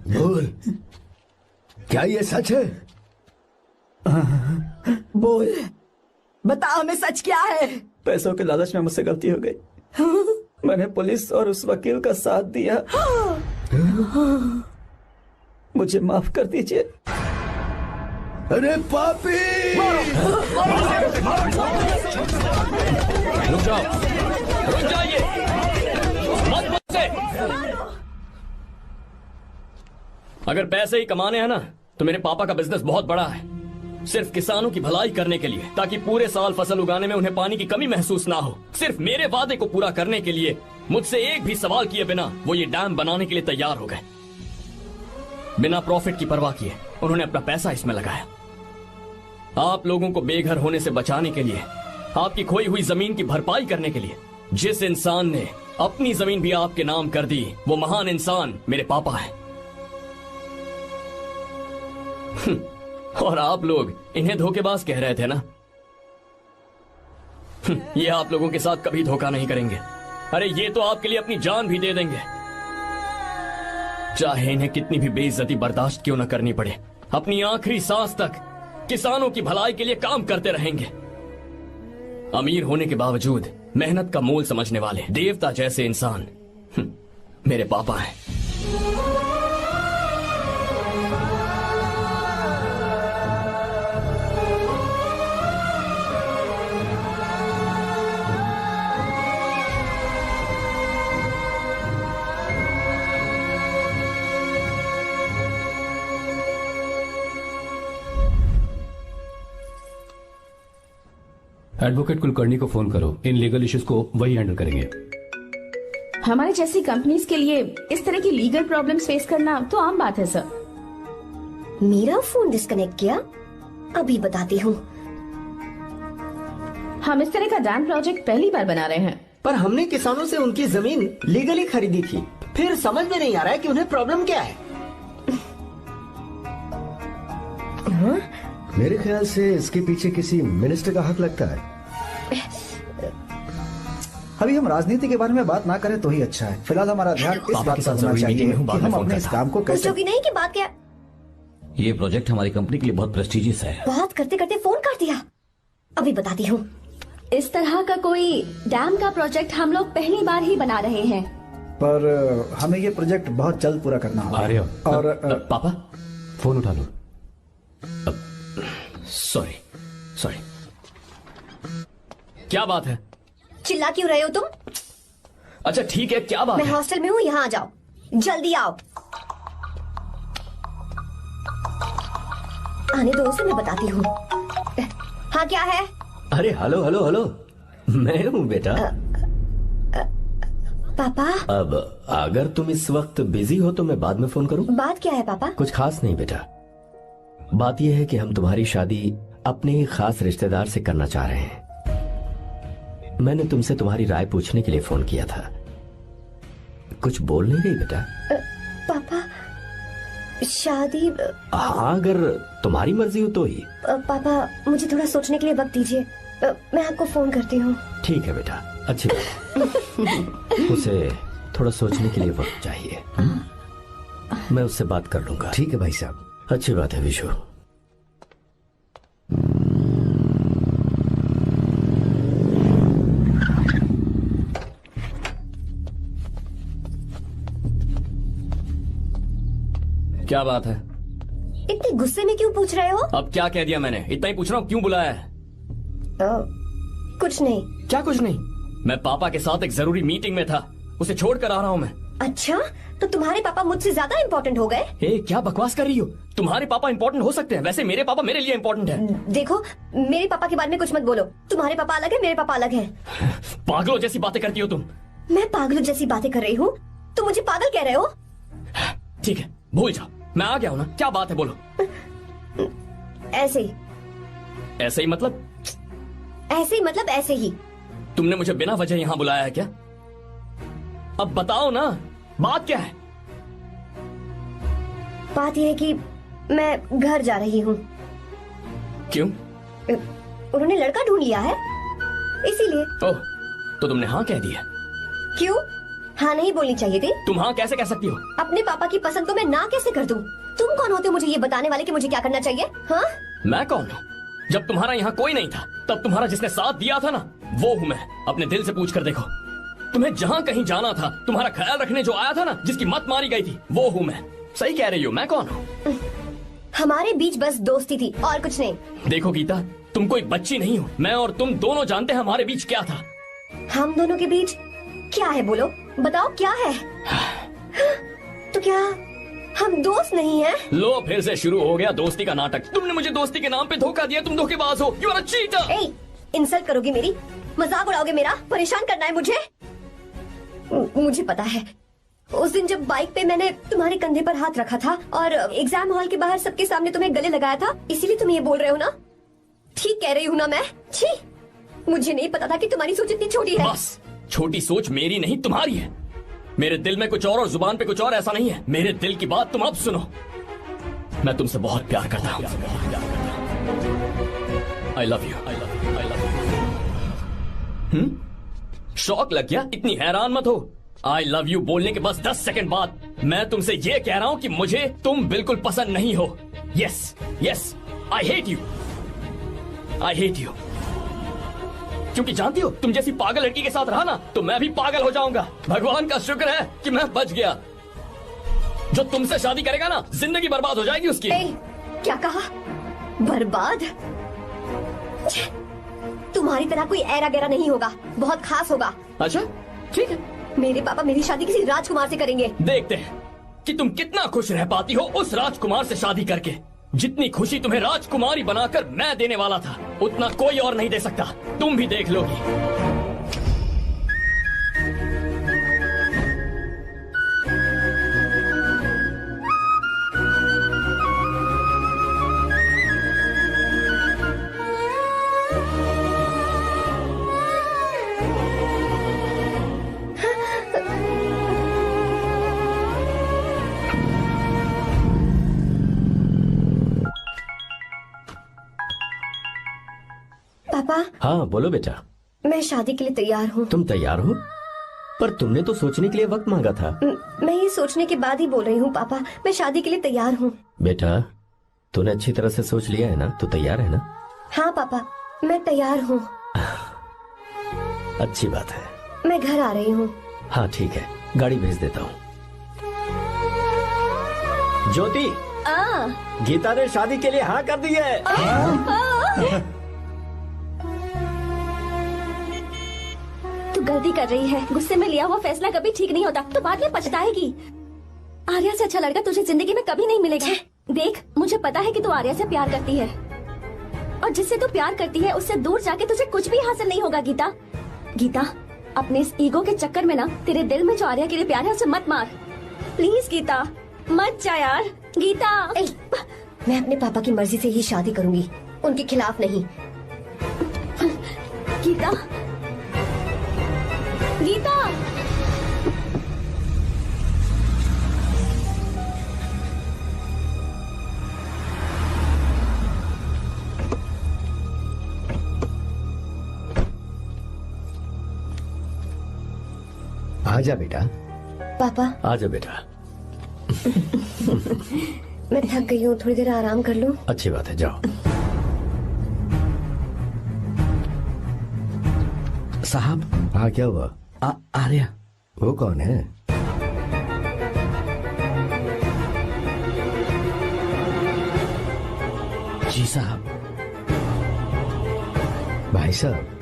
बोल क्या ये सच है? बोल, बता हमें सच क्या है। पैसों के लालच में मुझसे गलती हो गई। मैंने पुलिस और उस वकील का साथ दिया। मुझे माफ कर दीजिए। अरे पापी! रुक जाओ, रुक जाइए, मत मुझसे। अगर पैसे ही कमाने हैं ना, तो मेरे पापा का बिजनेस बहुत बड़ा है। सिर्फ किसानों की भलाई करने के लिए, ताकि पूरे साल फसल उगाने में उन्हें पानी की कमी महसूस ना हो। सिर्फ मेरे वादे को पूरा करने के लिए मुझसे एक भी सवाल किए बिना वो ये डैम बनाने के लिए तैयार हो गए। बिना प्रॉफिट की परवाह किए उन्होंने अपना पैसा इसमें लगाया। आप लोगों को बेघर होने से बचाने के लिए, आपकी खोई हुई जमीन की भरपाई करने के लिए। जिस इंसान ने अपनी जमीन भी आपके नाम कर दी, वो महान इंसान मेरे पापा है। और आप लोग इन्हें धोखेबाज कह रहे थे ना? ये आप लोगों के साथ कभी धोखा नहीं करेंगे। अरे ये तो आपके लिए अपनी जान भी दे देंगे, चाहे इन्हें कितनी भी बेइज्जती बर्दाश्त क्यों न करनी पड़े। अपनी आखिरी सांस तक किसानों की भलाई के लिए काम करते रहेंगे। अमीर होने के बावजूद मेहनत का मोल समझने वाले देवता जैसे इंसान मेरे पापा हैं। एडवोकेट कुलकर्णी को फोन करो। इन लीगल इश्यूज को वही हैंडल करेंगे। हमारे जैसी कंपनीज के लिए इस तरह की लीगल प्रॉब्लम्स फेस करना तो आम बात है सर। मेरा फोन डिस्कनेक्ट किया? अभी बताती हूँ। हम इस तरह का डैम प्रोजेक्ट पहली बार बना रहे हैं। पर हमने किसानों से उनकी जमीन लीगली खरीदी थी, फिर समझ में नहीं आ रहा है कि उन्हें प्रॉब्लम क्या है। मेरे ख्याल से इसके पीछे किसी मिनिस्टर का हाथ लगता है। अभी हम राजनीति के बारे में बात ना करें तो ही अच्छा है। फिलहाल हमारा ध्यान इस बात पर होना चाहिए कि हम अपने इस काम को कैसे। पूछोगी नहीं कि बात क्या? ये प्रोजेक्ट हमारी कंपनी के लिए बहुत प्रेस्टिजियस है। बात करते करते फोन कर दिया। अभी बताती हूँ। इस तरह का कोई डैम का प्रोजेक्ट हम लोग पहली बार ही बना रहे हैं, पर हमें ये प्रोजेक्ट बहुत जल्द पूरा करना होगा। आर्य, और पापा फोन उठा लो। सॉरी सॉरी, क्या बात है? चिल्ला क्यों रहे हो तुम? अच्छा ठीक है, क्या बात मैं है? हॉस्टल में हूँ, यहाँ आ जाओ, जल्दी आओ। आने दो उसे, मैं बताती हूँ। हाँ क्या है? अरे हेलो हेलो हेलो, मैं हूँ बेटा। पापा। अब अगर तुम इस वक्त बिजी हो तो मैं बाद में फोन करूँ? बात क्या है पापा? कुछ खास नहीं बेटा, बात यह है कि हम तुम्हारी शादी अपने ही खास रिश्तेदार से करना चाह रहे हैं। मैंने तुमसे तुम्हारी राय पूछने के लिए फोन किया था। कुछ बोल नहीं रही बेटा? पापा शादी। हाँ अगर तुम्हारी मर्जी हो तो ही। पापा मुझे थोड़ा सोचने के लिए वक्त दीजिए, मैं आपको फोन करती हूँ। ठीक है बेटा, अच्छी बात। उसे थोड़ा सोचने के लिए वक्त चाहिए। मैं उससे बात कर लूंगा। ठीक है भाई साहब। अच्छी बात है विशु। क्या बात है? इतने गुस्से में क्यों पूछ रहे हो? अब क्या कह दिया मैंने? इतना ही पूछ रहा हूँ, क्यों बुलाया है? कुछ नहीं। क्या कुछ नहीं? मैं पापा के साथ एक जरूरी मीटिंग में था, उसे छोड़ कर आ रहा हूँ मैं। अच्छा, तो तुम्हारे पापा मुझसे ज्यादा इम्पोर्टेंट हो गए? क्या बकवास कर रही हो? तुम्हारे पापा इम्पोर्टेंट हो सकते हैं, वैसे मेरे पापा मेरे लिए इम्पोर्टेंट है। देखो मेरे पापा के बारे में कुछ मत बोलो। तुम्हारे पापा अलग है, मेरे पापा अलग है। पागलों जैसी बातें करती हो तुम। मैं पागलों जैसी बातें कर रही हूँ? तुम मुझे पागल कह रहे हो? ठीक है, भूल जाओ, मैं आ गया हूँ ना। क्या बात है, बोलो। ऐसे ही। ऐसे ही मतलब? ऐसे ही मतलब ऐसे ही। तुमने मुझे बिना वजह यहाँ बुलाया है क्या? अब बताओ ना, बात क्या है? बात यह है कि मैं घर जा रही हूँ। क्यों? उन्होंने लड़का ढूंढ लिया है, इसीलिए। ओह, तो तुमने हाँ कह दिया? क्यों? हाँ नहीं बोलनी चाहिए थी? तुम हाँ कैसे कह सकती हो? अपने पापा की पसंद को मैं ना कैसे कर दूं? तुम कौन होते हो मुझे ये बताने वाले कि मुझे क्या करना चाहिए? हाँ? मैं कौन हूँ? जब तुम्हारा यहाँ कोई नहीं था, तब तुम्हारा जिसने साथ दिया था ना, वो हूँ मैं। अपने दिल से पूछ कर देखो। तुम्हें जहाँ कहीं जाना था, तुम्हारा ख्याल रखने जो आया था ना, जिसकी मत मारी गई थी, वो हूँ मैं। सही कह रही हो, मैं कौन हूँ? हमारे बीच बस दोस्ती थी और कुछ नहीं। देखो गीता, तुम कोई बच्ची नहीं हो। मैं और तुम दोनों जानते हैं हमारे बीच क्या था। हम दोनों के बीच क्या है? बोलो, बताओ क्या है? तो क्या हम दोस्त नहीं हैं? लो फिर से शुरू हो गया दोस्ती का नाटक। तुमने मुझे दोस्ती के नाम पे धोखा दिया। तुम धोखेबाज हो। You are a cheater. ए, इंसल्ट करोगे मेरी? मजाक उड़ाओगे मेरा? परेशान करना है मुझे? मुझे पता है, उस दिन जब बाइक पे मैंने तुम्हारे कंधे पर हाथ रखा था और एग्जाम हॉल के बाहर सबके सामने तुम्हें गले लगाया था, इसीलिए तुम ये बोल रहे हो ना? ठीक कह रही हूँ ना मैं? छी, मुझे नहीं पता था कि तुम्हारी सोच इतनी छोटी है। बस, छोटी सोच मेरी नहीं तुम्हारी है। मेरे दिल में कुछ और जुबान पे कुछ और, ऐसा नहीं है। मेरे दिल की बात तुम अब सुनो। मैं तुमसे बहुत प्यार करता हूँ। I love you. शौक लग गया? इतनी हैरान मत हो। आई लव यू बोलने के बस 10 सेकंड बाद मैं तुमसे ये कह रहा हूँ कि मुझे तुम बिल्कुल पसंद नहीं हो। Yes yes, I hate you. I hate you. क्योंकि जानती हो, तुम जैसी पागल लड़की के साथ रहा ना, तो मैं भी पागल हो जाऊंगा। भगवान का शुक्र है कि मैं बच गया। जो तुमसे शादी करेगा ना, जिंदगी बर्बाद हो जाएगी उसकी। क्या कहा? बर्बाद? तुम्हारी तरह कोई ऐरा गैरा नहीं होगा, बहुत खास होगा। अच्छा ठीक है। मेरे पापा मेरी शादी किसी राजकुमार से करेंगे। देखते हैं कि तुम कितना खुश रह पाती हो उस राजकुमार से शादी करके। जितनी खुशी तुम्हें राजकुमारी बनाकर मैं देने वाला था, उतना कोई और नहीं दे सकता। तुम भी देख लोगी। पापा। हाँ बोलो बेटा। मैं शादी के लिए तैयार हूँ। तुम तैयार हो? पर तुमने तो सोचने के लिए वक्त मांगा था। मैं ये सोचने के बाद ही बोल रही हूँ पापा, मैं शादी के लिए तैयार हूँ। बेटा तूने अच्छी तरह से सोच लिया है ना? तू तैयार है ना? हाँ पापा, मैं तैयार हूँ। अच्छी बात है। मैं घर आ रही हूँ। हाँ ठीक है, गाड़ी भेज देता हूँ। ज्योति, गीता ने शादी के लिए हाँ कर दी है। तू गलती कर रही है। गुस्से में लिया हुआ फैसला कभी ठीक नहीं होता, तो बाद में पछताएगी। आर्या से अच्छा लड़का तुझे जिंदगी में कभी नहीं मिलेगा। देख, मुझे पता है कि तू आर्या से प्यार करती है, और जिससे तू प्यार करती है उससे दूर जाके तुझे कुछ भी हासिल नहीं होगा। गीता, गीता, अपने इस ईगो के चक्कर में ना तेरे दिल में जो आर्या के लिए प्यार है उसे मत मार। प्लीज गीता, मत जा यार। गीता, मैं अपने पापा की मर्जी से ही शादी करूंगी, उनके खिलाफ नहीं। गीता, गीता। आजा बेटा। पापा। आजा बेटा। मैं थक गई हूँ, थोड़ी देर आराम कर लूँ। अच्छी बात है, जाओ। साहब। हाँ क्या हुआ? आर्या। वो कौन है? जी साहब। भाई साहब।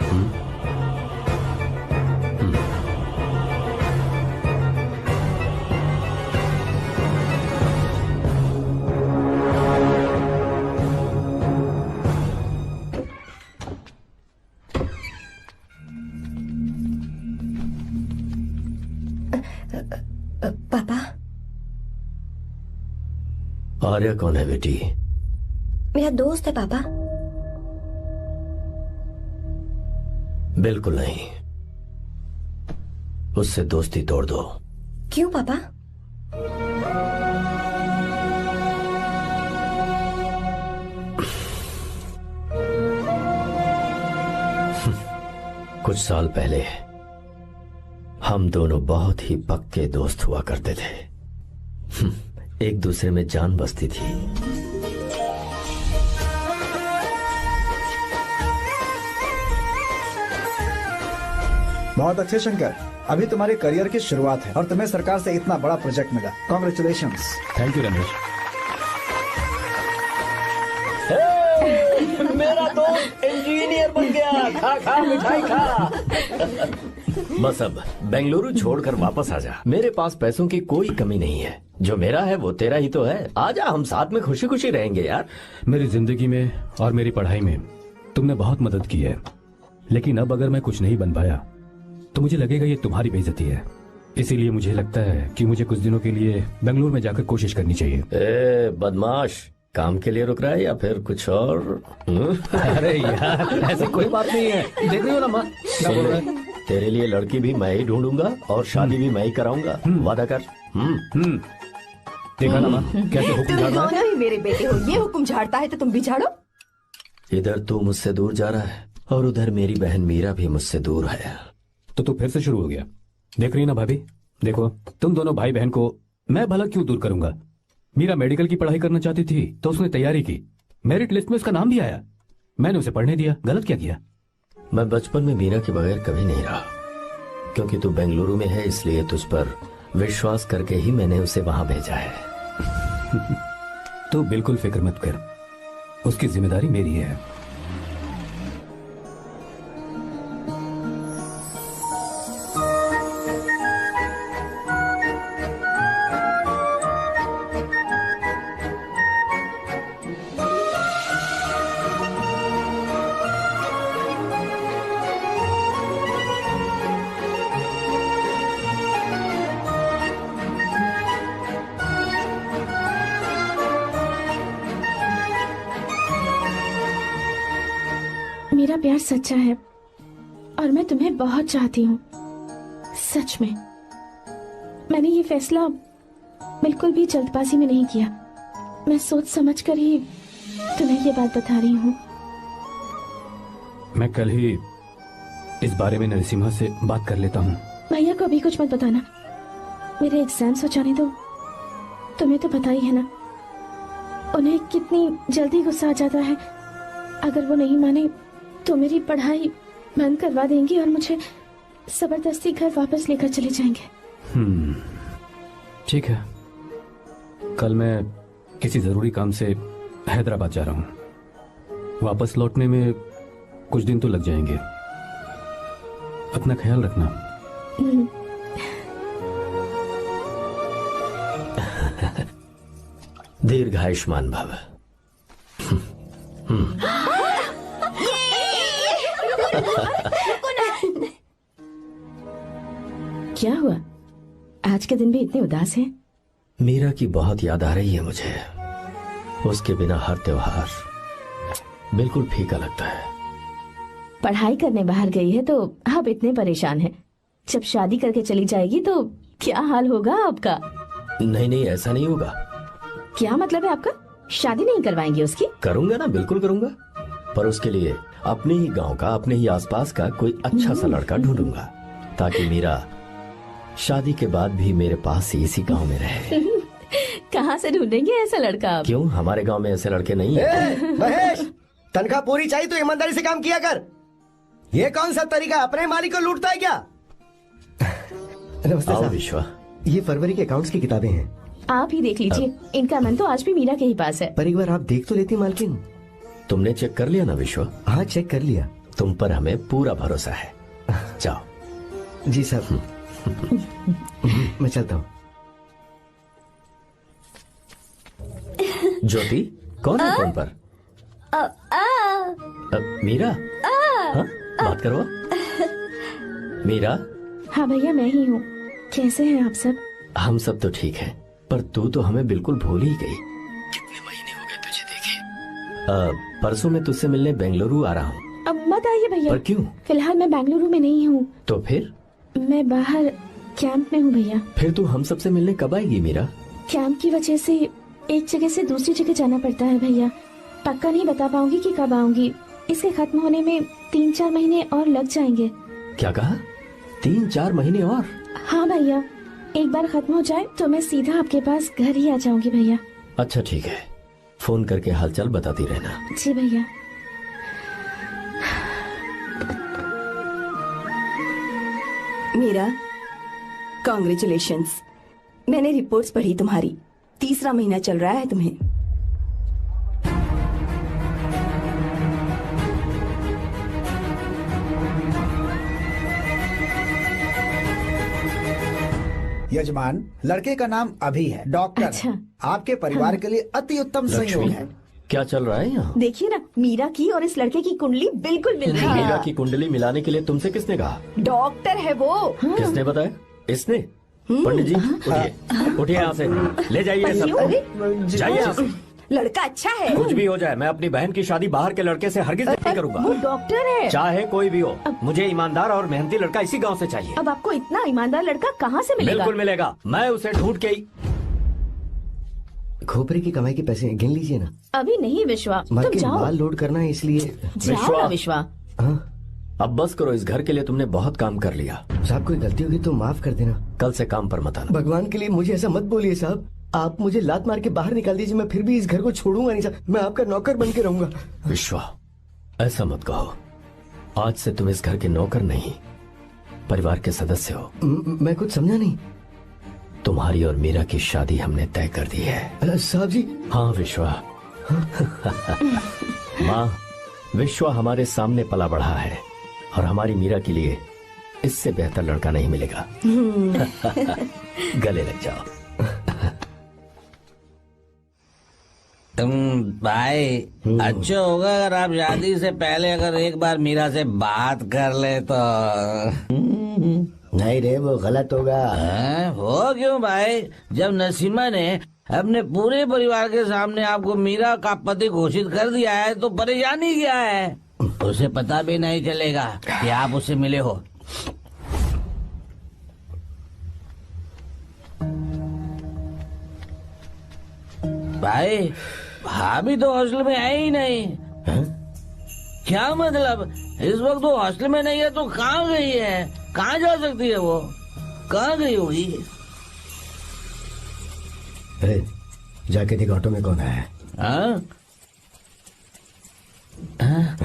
पापा। आर्या कौन है बेटी? मेरा दोस्त है पापा। बिल्कुल नहीं, उससे दोस्ती तोड़ दो। क्यों पापा? कुछ साल पहले हम दोनों बहुत ही पक्के दोस्त हुआ करते थे। एक दूसरे में जान बसती थी। बहुत अच्छे शंकर, अभी तुम्हारे करियर की शुरुआत है और तुम्हें सरकार से इतना बड़ा प्रोजेक्ट मिला। कॉन्ग्रेचुलेशंस। Thank you Ramesh. मेरा दोस्त इंजीनियर बन गया। खा खा मिठाई खा। बस अब बेंगलुरु छोड़कर वापस आ जा। मेरे पास पैसों की कोई कमी नहीं है। जो मेरा है वो तेरा ही तो है। आजा, हम साथ में खुशी खुशी रहेंगे यार। मेरी जिंदगी में और मेरी पढ़ाई में तुमने बहुत मदद की है, लेकिन अब अगर मैं कुछ नहीं बन पाया तो मुझे लगेगा ये तुम्हारी बेइज्जती है। इसीलिए मुझे लगता है कि मुझे कुछ दिनों के लिए बेंगलुरु में जाकर कोशिश करनी चाहिए। ए बदमाश, काम के लिए रुक रहा है या फिर कुछ और? अरे यार, ऐसी कोई बात नहीं है। देख रही हो ना माँ, क्या बोल रहा है? तेरे लिए लड़की भी मैं ही ढूंढूंगा और शादी भी मैं ही कराऊंगा। वादा कर। देखा ना माँ, कैसे हुक्म तुम झाड़ रहा है? दोनों ही मेरे बेटे हो। ये हुक्म झाड़ता है तो तुम भी झाड़ो। इधर तू मुझसे दूर जा रहा है और उधर मेरी बहन मीरा भी मुझसे दूर है। तो तू फिर से शुरू हो गया। देख रही ना भाभी, देखो तुम दोनों भाई बहन को मैं भला क्यों दूर करूंगा? मीरा मेडिकल की पढ़ाई करना चाहती थी तो उसने तैयारी की, मेरिट लिस्ट में उसका नाम भी आया, मैंने उसे पढ़ने दिया। गलत क्या किया? मैं बचपन में मीरा के बगैर कभी नहीं रहा। क्योंकि तू बेंगलुरु में है इसलिए तुझ पर विश्वास करके ही मैंने उसे वहां भेजा है। तू बिल्कुल फिक्र मत कर, उसकी जिम्मेदारी मेरी है। मेरा प्यार सच्चा है और मैं तुम्हें बहुत चाहती हूँ, सच में। मैंने ये फैसला बिल्कुल भी जल्दबाजी में नहीं किया। मैं सोच समझ कर ही तुम्हें ये बात बता रही हूँ। मैं कल ही इस बारे में नरसिम्हा से बात कर लेता हूँ। भैया को अभी कुछ मत बताना, मेरे एग्जाम्स हो जाने दो। तुम्हें तो पता ही है ना उन्हें कितनी जल्दी गुस्सा आ जाता है। अगर वो नहीं माने तो मेरी पढ़ाई बंद करवा देंगे और मुझे जबरदस्ती घर वापस लेकर चले जाएंगे। ठीक है, कल मैं किसी जरूरी काम से हैदराबाद जा रहा हूँ। वापस लौटने में कुछ दिन तो लग जाएंगे। अपना ख्याल रखना। दीर्घायुष्मान भव। क्या हुआ, आज के दिन भी इतने उदास हैं? मीरा की बहुत याद आ रही है मुझे। उसके बिना हर त्योहार बिल्कुल फीका लगता है। पढ़ाई करने बाहर गई है तो आप इतने परेशान हैं। जब शादी करके चली जाएगी तो क्या हाल होगा आपका? नहीं नहीं, ऐसा नहीं होगा। क्या मतलब है आपका? शादी नहीं करवाएंगे उसकी? करूंगा ना, बिल्कुल करूंगा, पर उसके लिए अपने ही गांव का, अपने ही आसपास का कोई अच्छा सा लड़का ढूंढूंगा ताकि मीरा शादी के बाद भी मेरे पास ही इसी गांव में रहे। कहाँ से ढूंढेंगे ऐसा लड़का आप? क्यों, हमारे गांव में ऐसे लड़के नहीं है? महेश, तनख्वाह पूरी चाहिए तो ईमानदारी से काम किया कर। ये कौन सा तरीका, अपने मालिक को लूटता है क्या? नमस्ते आओ साहब। विश्वा, ये फरवरी के अकाउंट्स की किताबें हैं। आप ही देख लीजिए, इनका मन तो आज भी मीरा के ही पास है। पर एक बार आप देख तो लेती मालकिन। तुमने चेक कर लिया ना विश्वा? हाँ, चेक कर लिया। तुम पर हमें पूरा भरोसा है। जाओ। जी साहब। मैं चलता हूँ। ज्योति, कौन है फोन पर? मीरा? हाँ? बात करो। मीरा? हाँ भैया, मैं ही हूँ। कैसे हैं आप सब? हम सब तो ठीक हैं, पर तू तो हमें बिल्कुल भूल ही गई। कितने महीने हो गए तुझे देखे। परसों मैं तुझसे मिलने बेंगलुरु आ रहा हूँ। अब मत आइए भैया। पर क्यों? फिलहाल मैं बेंगलुरु में नहीं हूँ। तो फिर? मैं बाहर कैंप में हूँ भैया। फिर तू हम सबसे मिलने कब आएगी मीरा? कैंप की वजह से एक जगह से दूसरी जगह जाना पड़ता है भैया। पक्का नहीं बता पाऊंगी कि कब आऊंगी। इसके खत्म होने में 3-4 महीने और लग जाएंगे। क्या कहा? 3-4 महीने और? हाँ भैया, एक बार खत्म हो जाए तो मैं सीधा आपके पास घर ही आ जाऊंगी भैया। अच्छा ठीक है, फोन करके हालचाल बताती रहना। जी भैया। मीरा, कॉन्ग्रेचुलेशंस। मैंने रिपोर्ट्स पढ़ी तुम्हारी। 3रा महीना चल रहा है तुम्हें। यजमान, लड़के का नाम अभी है, डॉक्टर। अच्छा। आपके परिवार के लिए अति उत्तम संयोग है। क्या चल रहा है यहाँ? देखिए ना, मीरा की और इस लड़के की कुंडली बिल्कुल मिल रही है। मीरा की कुंडली मिलाने के लिए तुमसे किसने कहा? डॉक्टर है वो। किसने बताया? इसने? पंडित जी, उठिए उठिए, यहाँ से ले जाइए सबको। जाइए यहाँ से। लड़का अच्छा है। कुछ भी हो जाए, मैं अपनी बहन की शादी बाहर के लड़के से हरगिज नहीं करूंगा। वो डॉक्टर है। चाहे कोई भी हो, मुझे ईमानदार और मेहनती लड़का इसी गांव से चाहिए। अब आपको इतना ईमानदार लड़का कहाँ से मिलेगा? बिल्कुल मिलेगा, मैं उसे ढूंढ के ही। खोपरे की कमाई के पैसे गिन लीजिए ना। अभी नहीं विश्वा, तुम मालकिन, जाओ। माल लोड करना है इसलिए। जाओ ना विश्वा। हाँ? अब बस करो, इस घर के लिए तुमने बहुत काम कर लिया। साहब, कोई गलती होगी तो माफ कर देना। कल से काम पर मत आना। भगवान के लिए मुझे ऐसा मत बोलिए साहब। आप मुझे लात मार के बाहर निकाल दीजिए, मैं फिर भी इस घर को छोड़ूंगा नहीं साहब। मैं आपका नौकर बन के रहूंगा। विश्वा, ऐसा मत कहो। आज से तुम इस घर के नौकर नहीं, परिवार के सदस्य हो। मैं कुछ समझा नहीं। तुम्हारी और मीरा की शादी हमने तय कर दी है। साहब जी। हाँ विश्वा। माँ, विश्वा हमारे सामने पला बढ़ा है और हमारी मीरा के लिए इससे बेहतर लड़का नहीं मिलेगा। गले लग जाओ। तुम भाई, अच्छा होगा अगर आप शादी से पहले अगर एक बार मीरा से बात कर ले तो। नहीं रे, वो गलत होगा। हो क्यों भाई? जब नसीमा ने अपने पूरे परिवार के सामने आपको मीरा का पति घोषित कर दिया है तो परेशानी क्या है? उसे पता भी नहीं चलेगा कि आप उससे मिले हो। भाई, भाभी तो हॉस्टल में है ही नहीं। क्या मतलब? इस वक्त वो हॉस्टल में नहीं है तो कहाँ गई है? कहाँ जा सकती है वो? कहाँ गई होगी? अरे जाके देख ऑटो में कौन आया है। हाँ? हाँ?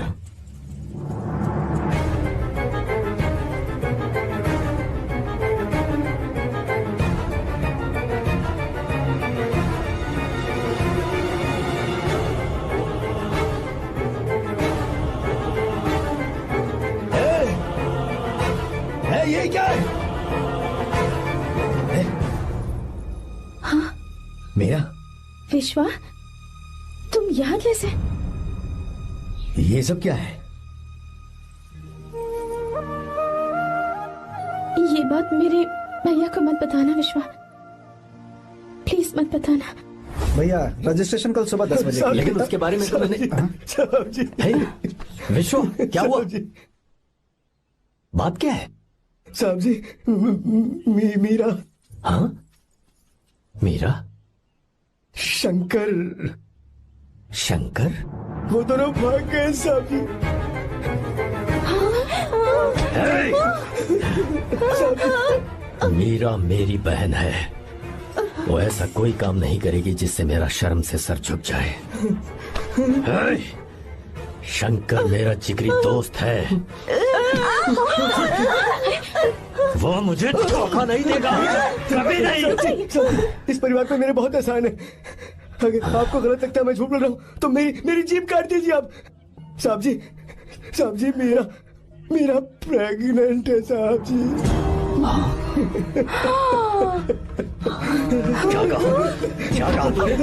ये क्या है? हाँ? मेरा विश्वा, तुम यहाँ कैसे? ये सब क्या है? ये बात मेरे भैया को मत बताना विश्वा, प्लीज मत बताना। भैया रजिस्ट्रेशन कल सुबह 10 बजे। लेकिन उसके बारे में तो मैंने विश्व, क्या हुआ? बात क्या है? साहब जी, मीरा। हाँ? मीरा? शंकर। शंकर? वो दोनों भाग गए साहब जी। मीरा मेरी बहन है, वो ऐसा कोई काम नहीं करेगी जिससे मेरा शर्म से सर झुक जाए। शंकर मेरा जिगरी दोस्त है, वो मुझे धोखा नहीं देगा, कभी नहीं। इस परिवार पे मेरे बहुत एहसान है। अगर आपको गलत लगता है मैं झूठ बोल रहा हूँ तो मेरी जीभ काट दीजिए आप। साहब जी मेरा प्रेग्नेंट है साहब जी। क्या कहा तूने?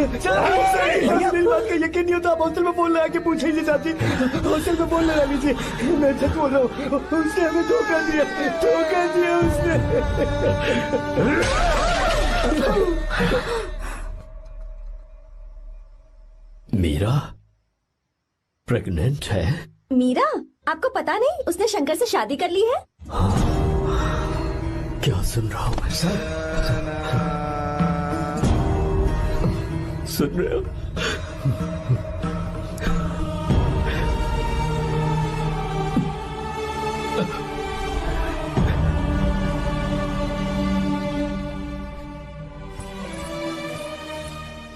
मेरी बात का यकीन नहीं होता, आप हॉस्टल में फोन लगा के पूछ लीजिए साहब जी। हॉस्टल में फोन लगा लीजिए, मैं सच बोल रहा हूँ। उसने हमें धोखा दिया उसने। मीरा प्रेग्नेंट है? मीरा, आपको पता नहीं उसने शंकर से शादी कर ली है? क्या सुन रहा हूँ मैं? सुन रहे हो?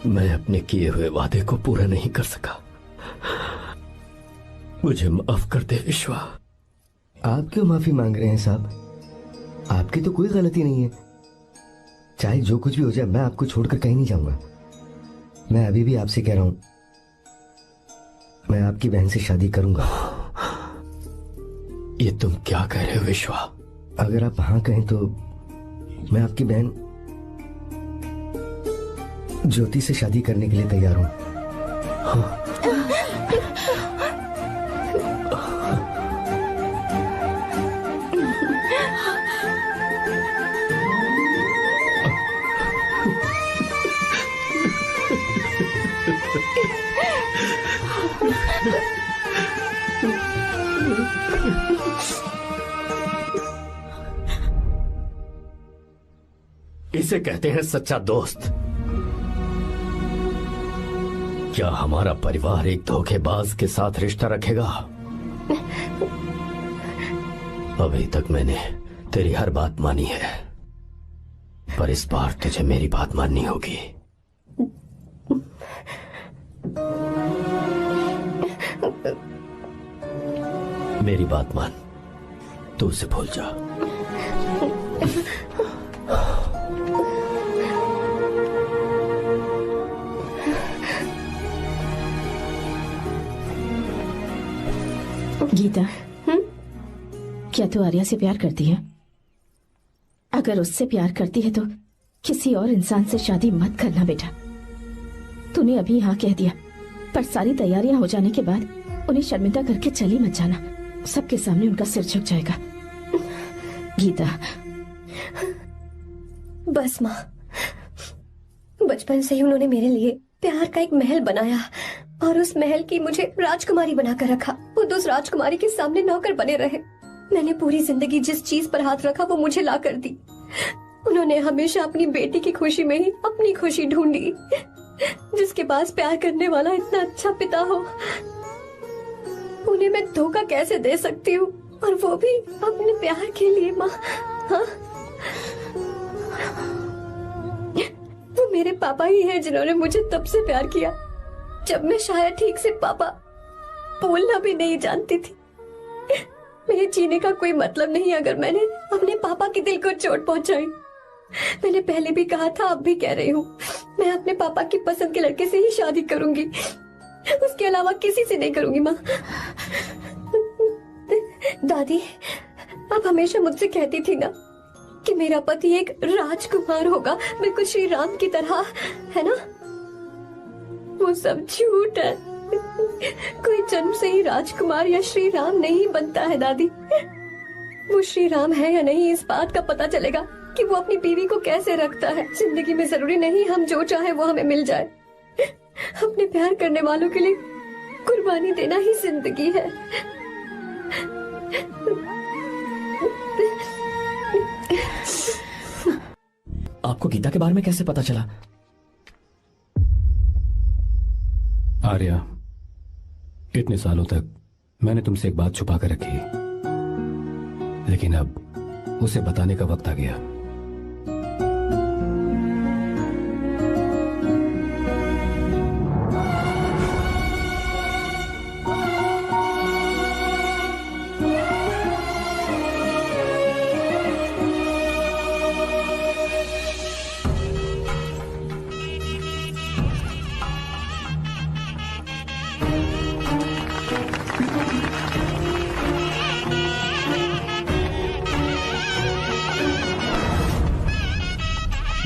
मैं अपने किए हुए वादे को पूरा नहीं कर सका, मुझे माफ कर दे विश्वा। आप क्यों माफी मांग रहे हैं साहब? आपकी तो कोई गलती नहीं है। चाहे जो कुछ भी हो जाए मैं आपको छोड़कर कहीं नहीं जाऊंगा। मैं अभी भी आपसे कह रहा हूं, मैं आपकी बहन से शादी करूंगा। ये तुम क्या कह रहे हो विश्वा? अगर आप हाँ कहें तो मैं आपकी बहन ज्योति से शादी करने के लिए तैयार हूं। हाँ। इसे कहते हैं सच्चा दोस्त। क्या हमारा परिवार एक धोखेबाज के साथ रिश्ता रखेगा? अभी तक मैंने तेरी हर बात मानी है, पर इस बार तुझे मेरी बात माननी होगी। मेरी बात मान, तू उसे भूल जा। गीता, क्या तू आर्या से प्यार करती है? अगर उससे प्यार करती है तो किसी और इंसान से शादी मत करना बेटा। तूने अभी हाँ कह दिया, पर सारी तैयारियां हो जाने के बाद उन्हें शर्मिंदा करके चली मत जाना, सबके सामने उनका सिर झुक जाएगा। गीता। बस माँ, बचपन से ही उन्होंने मेरे लिए प्यार का एक महल बनाया और उस महल की मुझे राजकुमारी बनाकर रखा। वो उस राजकुमारी के सामने नौकर बने रहे। मैंने पूरी जिंदगी जिस चीज पर हाथ रखा वो मुझे ला कर दी। उन्होंने हमेशा अपनी बेटी की खुशी में ही अपनी खुशी ढूंढी। जिसके पास प्यार करने वाला इतना अच्छा पिता हो, उन्हें मैं धोखा कैसे दे सकती हूँ, और वो भी अपने प्यार के लिए माँ। हाँ? वो मेरे पापा ही हैं जिन्होंने मुझे तब से प्यार किया जब मैं शायद ठीक से पापा बोलना भी नहीं जानती थी। मेरे जीने का कोई मतलब नहीं अगर मैंने अपने पापा के दिल को चोट पहुंचाई। मैंने पहले भी कहा था, अब भी कह रही हूँ, मैं अपने पापा की पसंद के लड़के से ही शादी करूंगी, उसके अलावा किसी से नहीं करूंगी माँ। दादी आप हमेशा मुझसे कहती थी ना कि मेरा पति एक राजकुमार होगा, बिल्कुल श्री राम की तरह, है ना? वो सब झूठ है। कोई जन्म से ही राजकुमार या श्री राम नहीं बनता है दादी। वो श्री राम है या नहीं, इस बात का पता चलेगा कि वो अपनी बीवी को कैसे रखता है। जिंदगी में जरूरी नहीं हम जो चाहे वो हमें मिल जाए। अपने प्यार करने वालों के लिए कुर्बानी देना ही जिंदगी है। आपको गीता के बारे में कैसे पता चला? आर्या, इतने सालों तक मैंने तुमसे एक बात छुपा कर रखी, लेकिन अब उसे बताने का वक्त आ गया।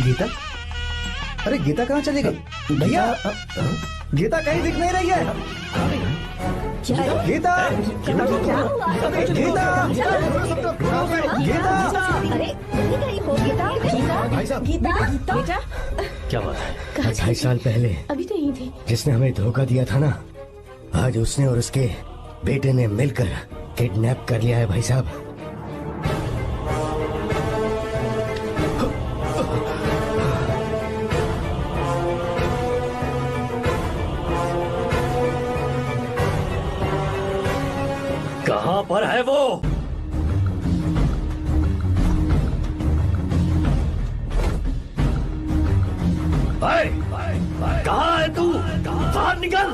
गीता? अरे गीता कहाँ चली गई? भैया गीता कहीं दिख नहीं रही है। गीता गीता गीता भाई साहब, बेटा क्या बात है? 2.5 साल पहले अभी तो यही थी। जिसने हमें धोखा दिया था ना, आज उसने और उसके बेटे ने मिलकर किडनैप कर लिया है भाई साहब। कहां पर है वो? कहां है तू? बाहर निकल!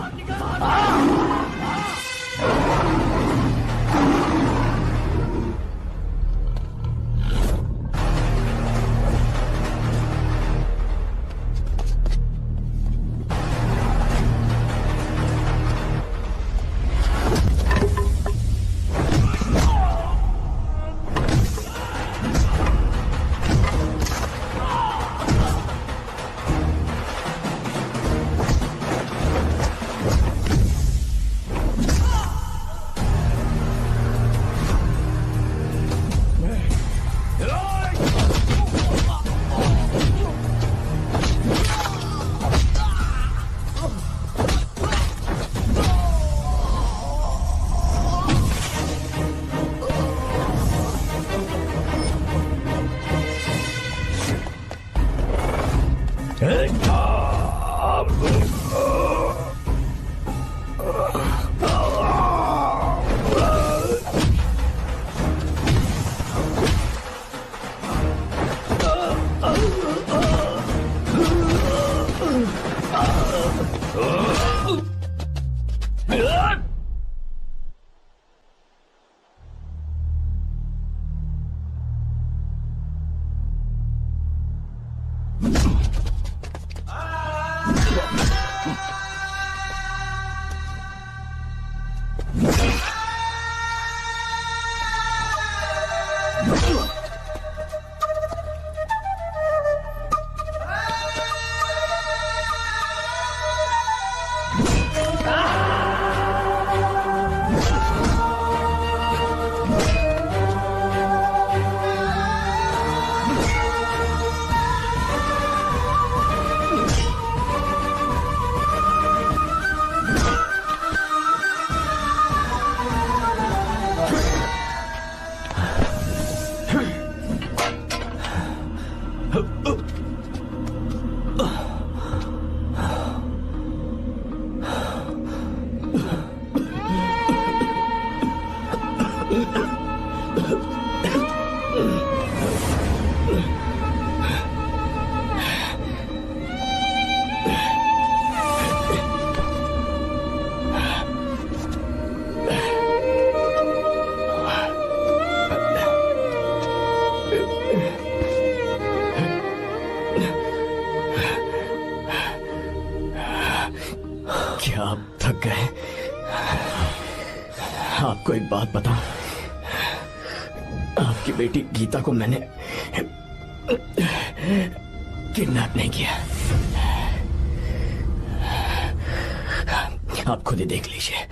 आपको एक बात बताऊं, आपकी बेटी गीता को मैंने किडनैप नहीं किया। आप खुद ही देख लीजिए।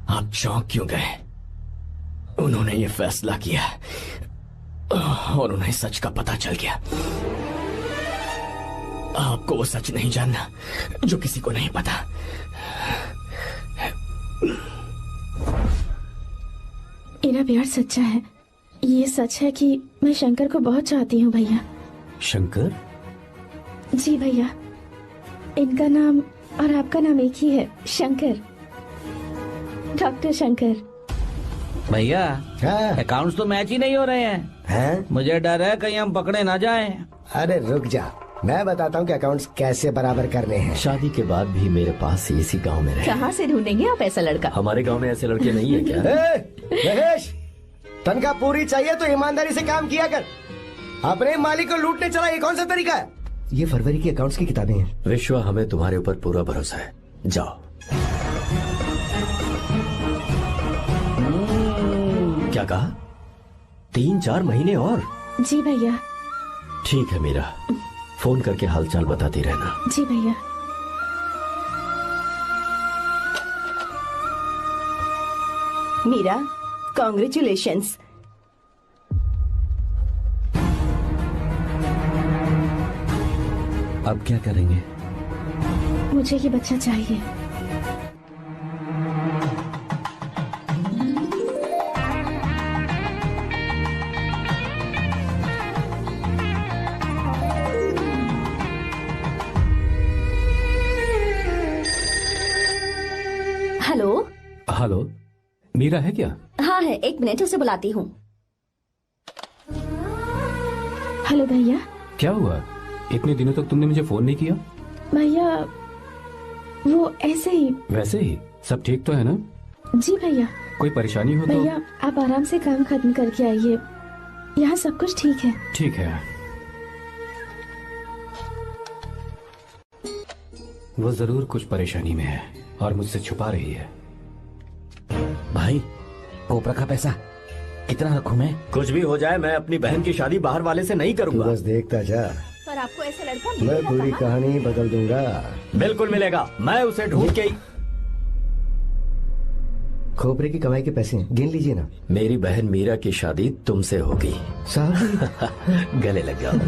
आप चौंक क्यों गए? उन्होंने ये फैसला किया और उन्हें सच का पता चल गया। आपको वो सच नहीं जानना जो किसी को नहीं पता। मेरा प्यार सच्चा है। ये सच है कि मैं शंकर को बहुत चाहती हूँ भैया। शंकर? जी भैया, इनका नाम और आपका नाम एक ही है, शंकर, डॉक्टर शंकर। भैया अकाउंट्स तो मैच ही नहीं हो रहे हैं। मुझे डर है कहीं हम पकड़े ना जाएं। अरे रुक जा, मैं बताता हूँ कि अकाउंट्स कैसे बराबर करने हैं। शादी के बाद भी मेरे पास इसी गांव में रहे। कहाँ से ढूंढेंगे आप ऐसा लड़का? हमारे गांव में ऐसे लड़के नहीं है क्या? महेश, तनख्वाह पूरी चाहिए तो ईमानदारी से काम किया कर। अपने मालिक को लूटने चला, ये कौन सा तरीका है? ये फरवरी की अकाउंट्स की किताबें हैं। विश्वा, हमें तुम्हारे ऊपर पूरा भरोसा है। जाओ। क्या कहा? 3-4 महीने और? जी भैया। ठीक है मीरा, फोन करके हालचाल बताती रहना। जी भैया। मीरा, कॉन्ग्रेचुलेशंस। अब क्या करेंगे? मुझे ये बच्चा चाहिए। हेलो। हेलो, मीरा है क्या? हाँ है, 1 मिनट, उसे बुलाती हूँ। हेलो भैया। क्या हुआ? इतने दिनों तक तुमने मुझे फोन नहीं किया? भैया वो ऐसे ही। वैसे ही? सब ठीक तो है ना? जी भैया। कोई परेशानी हो तो? भैया आप आराम से काम खत्म करके आइए, यहाँ सब कुछ ठीक है। ठीक है। वो जरूर कुछ परेशानी में है और मुझसे छुपा रही है। भाई, कोपरा का पैसा कितना रखूं मैं? कुछ भी हो जाए, मैं अपनी बहन की शादी बाहर वाले से नहीं करूंगा। बस देखता जा, पर आपको ऐसा लड़का मैं मिलेगा पूरी कहाँ? कहानी बदल दूंगा। बिल्कुल मिलेगा, मैं उसे ढूंढ के। खोपरे की कमाई के पैसे हैं, गिन लीजिए ना। मेरी बहन मीरा की शादी तुमसे होगी। साहब गले लग जाओ।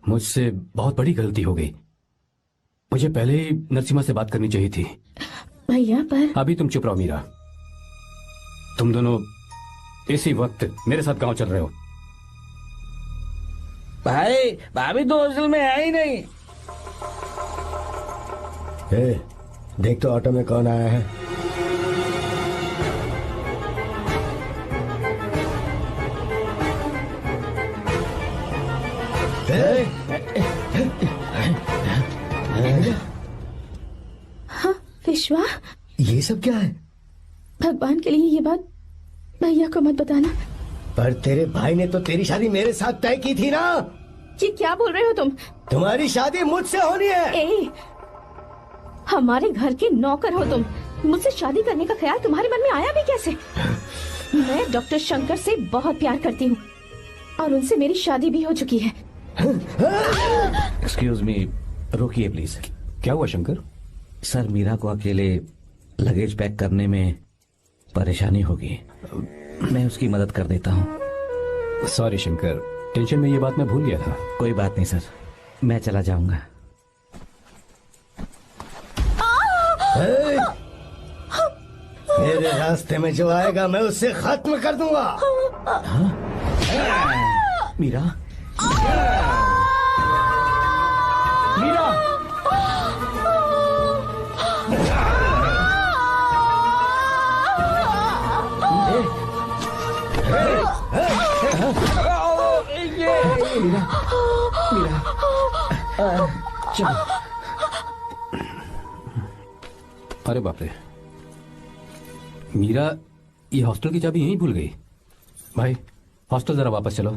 मुझसे बहुत बड़ी गलती हो गई। मुझे पहले ही नरसिम्हा से बात करनी चाहिए थी। भैया पर अभी तुम चुप रहो मीरा। तुम दोनों इसी वक्त मेरे साथ गांव चल रहे हो। भाई, भाभी तो हॉस्टल में है ही नहीं। देख तो ऑटो में कौन आया है। हाँ विश्वा, ये सब क्या है? भगवान के लिए ये बात भैया को मत बताना। पर तेरे भाई ने तो तेरी शादी मेरे साथ तय की थी ना। ये क्या बोल रहे हो तुम? तुम्हारी शादी मुझसे होनी है। हमारे घर के नौकर हो तुम, मुझसे शादी करने का ख्याल तुम्हारे मन में आया भी कैसे? मैं डॉक्टर शंकर से बहुत प्यार करती हूँ और उनसे मेरी शादी भी हो चुकी है। एक्सक्यूज मी, रोकिए प्लीज। क्या हुआ शंकर? सर, मीरा को अकेले लगेज पैक करने में परेशानी होगी, मैं उसकी मदद कर देता हूँ। सॉरी शंकर, टेंशन में ये बात मैं भूल गया था। कोई बात नहीं सर, मैं चला जाऊंगा। मेरे रास्ते में जो आएगा मैं उसे खत्म कर दूंगा। मीरा, मीरा, मीरा, चलो। अरे बाप रे, मीरा ये हॉस्टल की चाबी यहीं भूल गई। भाई हॉस्टल जरा वापस चलो।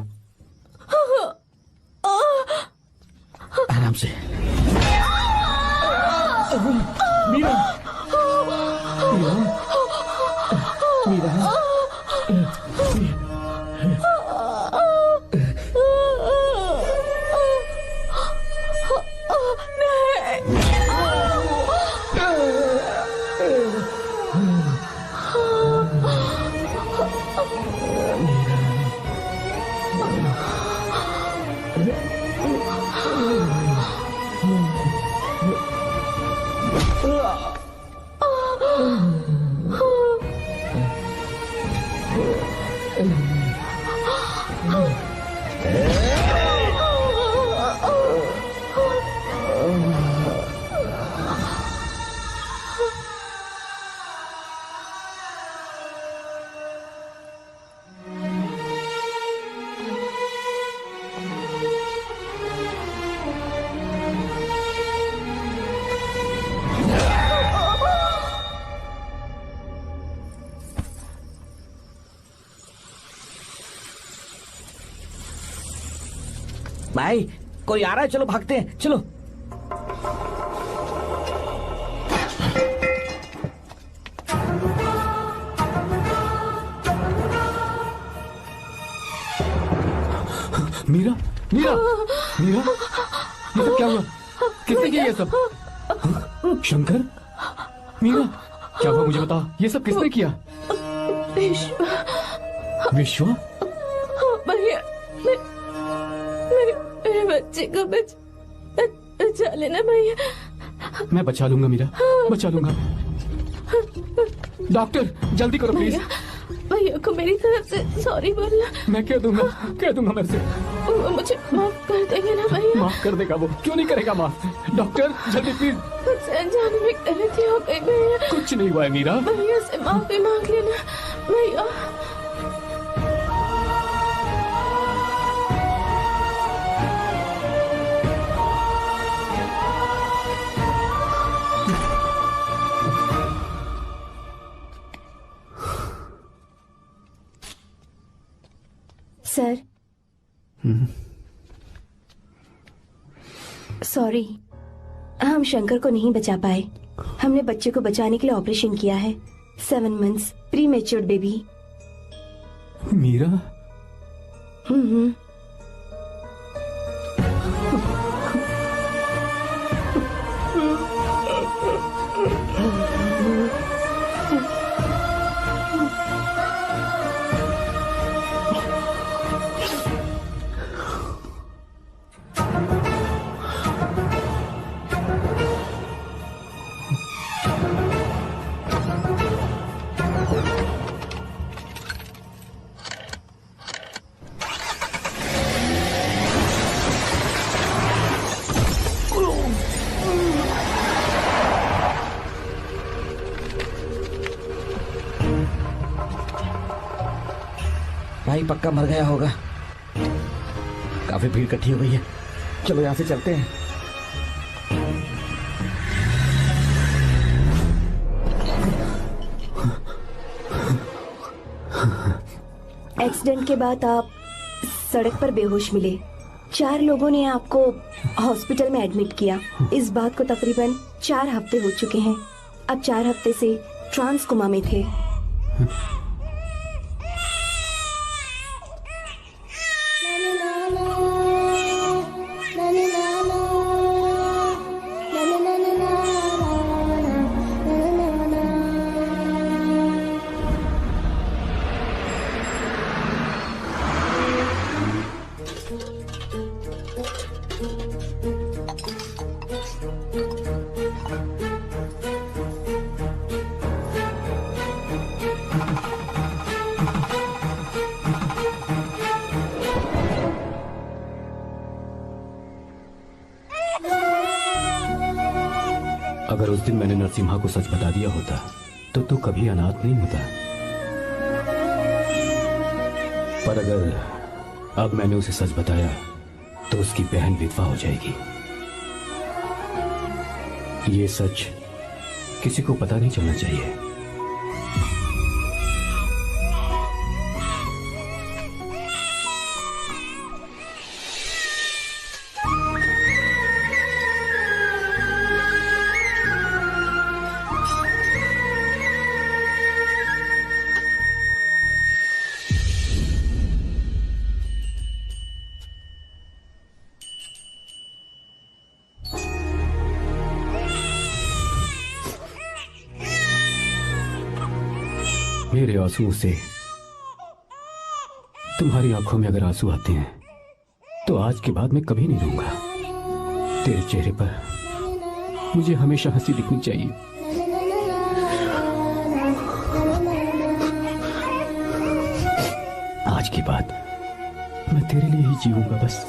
आराम से। मीरा, मीरा, मीरा, भाई कोई आ रहा है, चलो भागते हैं, चलो। मीरा, मीरा, मीरा, ये सब क्या हुआ? किसने किया ये सब? शंकर, मीरा, क्या हुआ मुझे बताओ, ये सब किसने किया? विश्वा? भैया, मेरे बच्चे को बचा लेना भैया। मैं बचा लूंगा मीरा, बचा लूंगा। डॉक्टर जल्दी करो प्लीज। भैया को मेरी तरफ से सॉरी बोलना। मैं कह दूंगा मेरे से। वो मुझे माफ कर देंगे ना भैया? माफ कर देगा वो, क्यों नहीं करेगा माफ? डॉक्टर जल्दी प्लीज। मुझसे अनजाने में गलती हो गई भैया। कुछ नहीं हुआ है मीरा। भैया से माफी मांग लेना भैया। सर, सॉरी, हम शंकर को नहीं बचा पाए। हमने बच्चे को बचाने के लिए ऑपरेशन किया है। 7 months pre matured baby. Meera? भाई पक्का मर गया होगा। काफी भीड़ इकट्ठी हो गई है, चलो यहाँ से चलते हैं। एक्सीडेंट के बाद आप सड़क पर बेहोश मिले। 4 लोगों ने आपको हॉस्पिटल में एडमिट किया। इस बात को तकरीबन 4 हफ्ते हो चुके हैं। अब 4 हफ्ते से ट्रांस कोमा में थे। उस दिन मैंने नरसिम्हा को सच बता दिया होता तो तू कभी अनाथ नहीं होता। पर अगर अब मैंने उसे सच बताया तो उसकी बहन विधवा हो जाएगी। ये सच किसी को पता नहीं चलना चाहिए। मेरे आंसुओं से तुम्हारी आंखों में अगर आंसू आते हैं तो आज के बाद मैं कभी नहीं रोऊंगा। तेरे चेहरे पर मुझे हमेशा हंसी दिखनी चाहिए। आज के बाद मैं तेरे लिए ही जीऊंगा बस।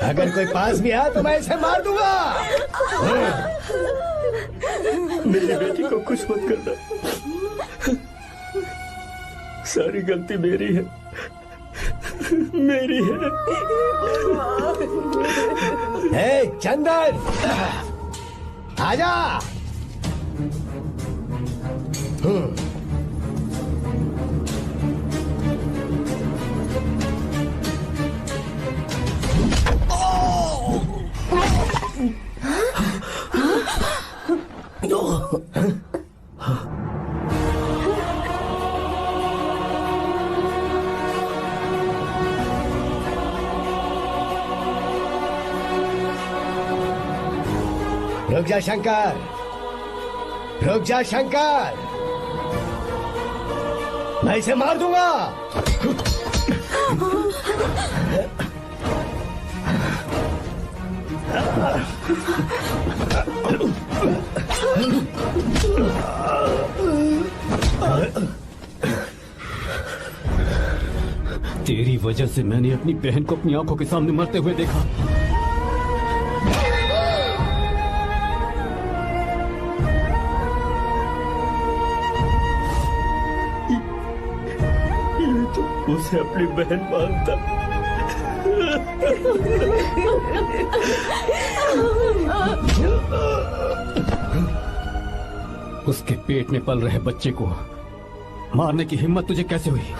अगर कोई पास भी आया तो मैं इसे मार दूंगा। मेरी बेटी को कुछ मत करना, सारी गलती मेरी है, मेरी है। हे चंदन, आजा। रुक जा शंकर, रुक जा शंकर, मैं इसे मार दूंगा। तेरी वजह से मैंने अपनी बहन को अपनी आंखों के सामने मरते हुए देखा। उसे अपनी बहन मानता। उसके पेट में पल रहे बच्चे को मारने की हिम्मत तुझे कैसे हुई?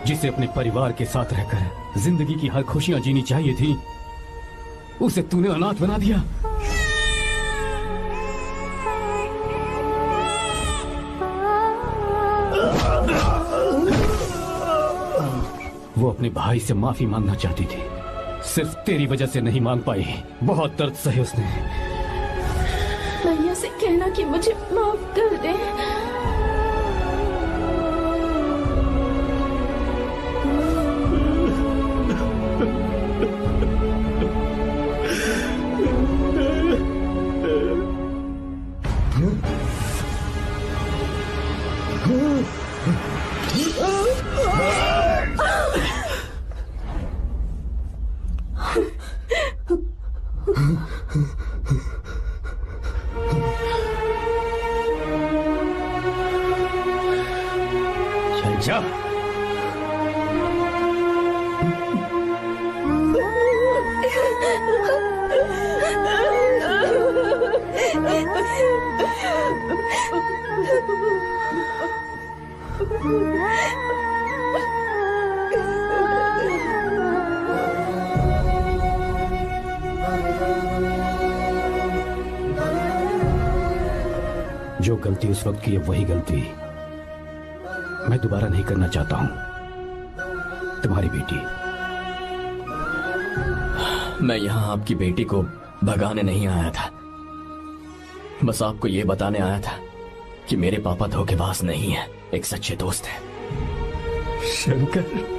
जिसे अपने परिवार के साथ रहकर जिंदगी की हर खुशियां जीनी चाहिए थी, उसे तूने अनाथ बना दिया। वो अपने भाई से माफी मांगना चाहती थी, सिर्फ तेरी वजह से नहीं मांग पाई। बहुत दर्द सहे उसने। भैया से कहना कि मुझे माफ कर दे। Hmm. जो गलती उस वक्त की है वही गलती मैं दोबारा नहीं करना चाहता हूं। तुम्हारी बेटी। मैं यहाँ आपकी बेटी को भगाने नहीं आया था, बस आपको ये बताने आया था कि मेरे पापा धोखेबाज नहीं है, एक सच्चे दोस्त है। शंकर,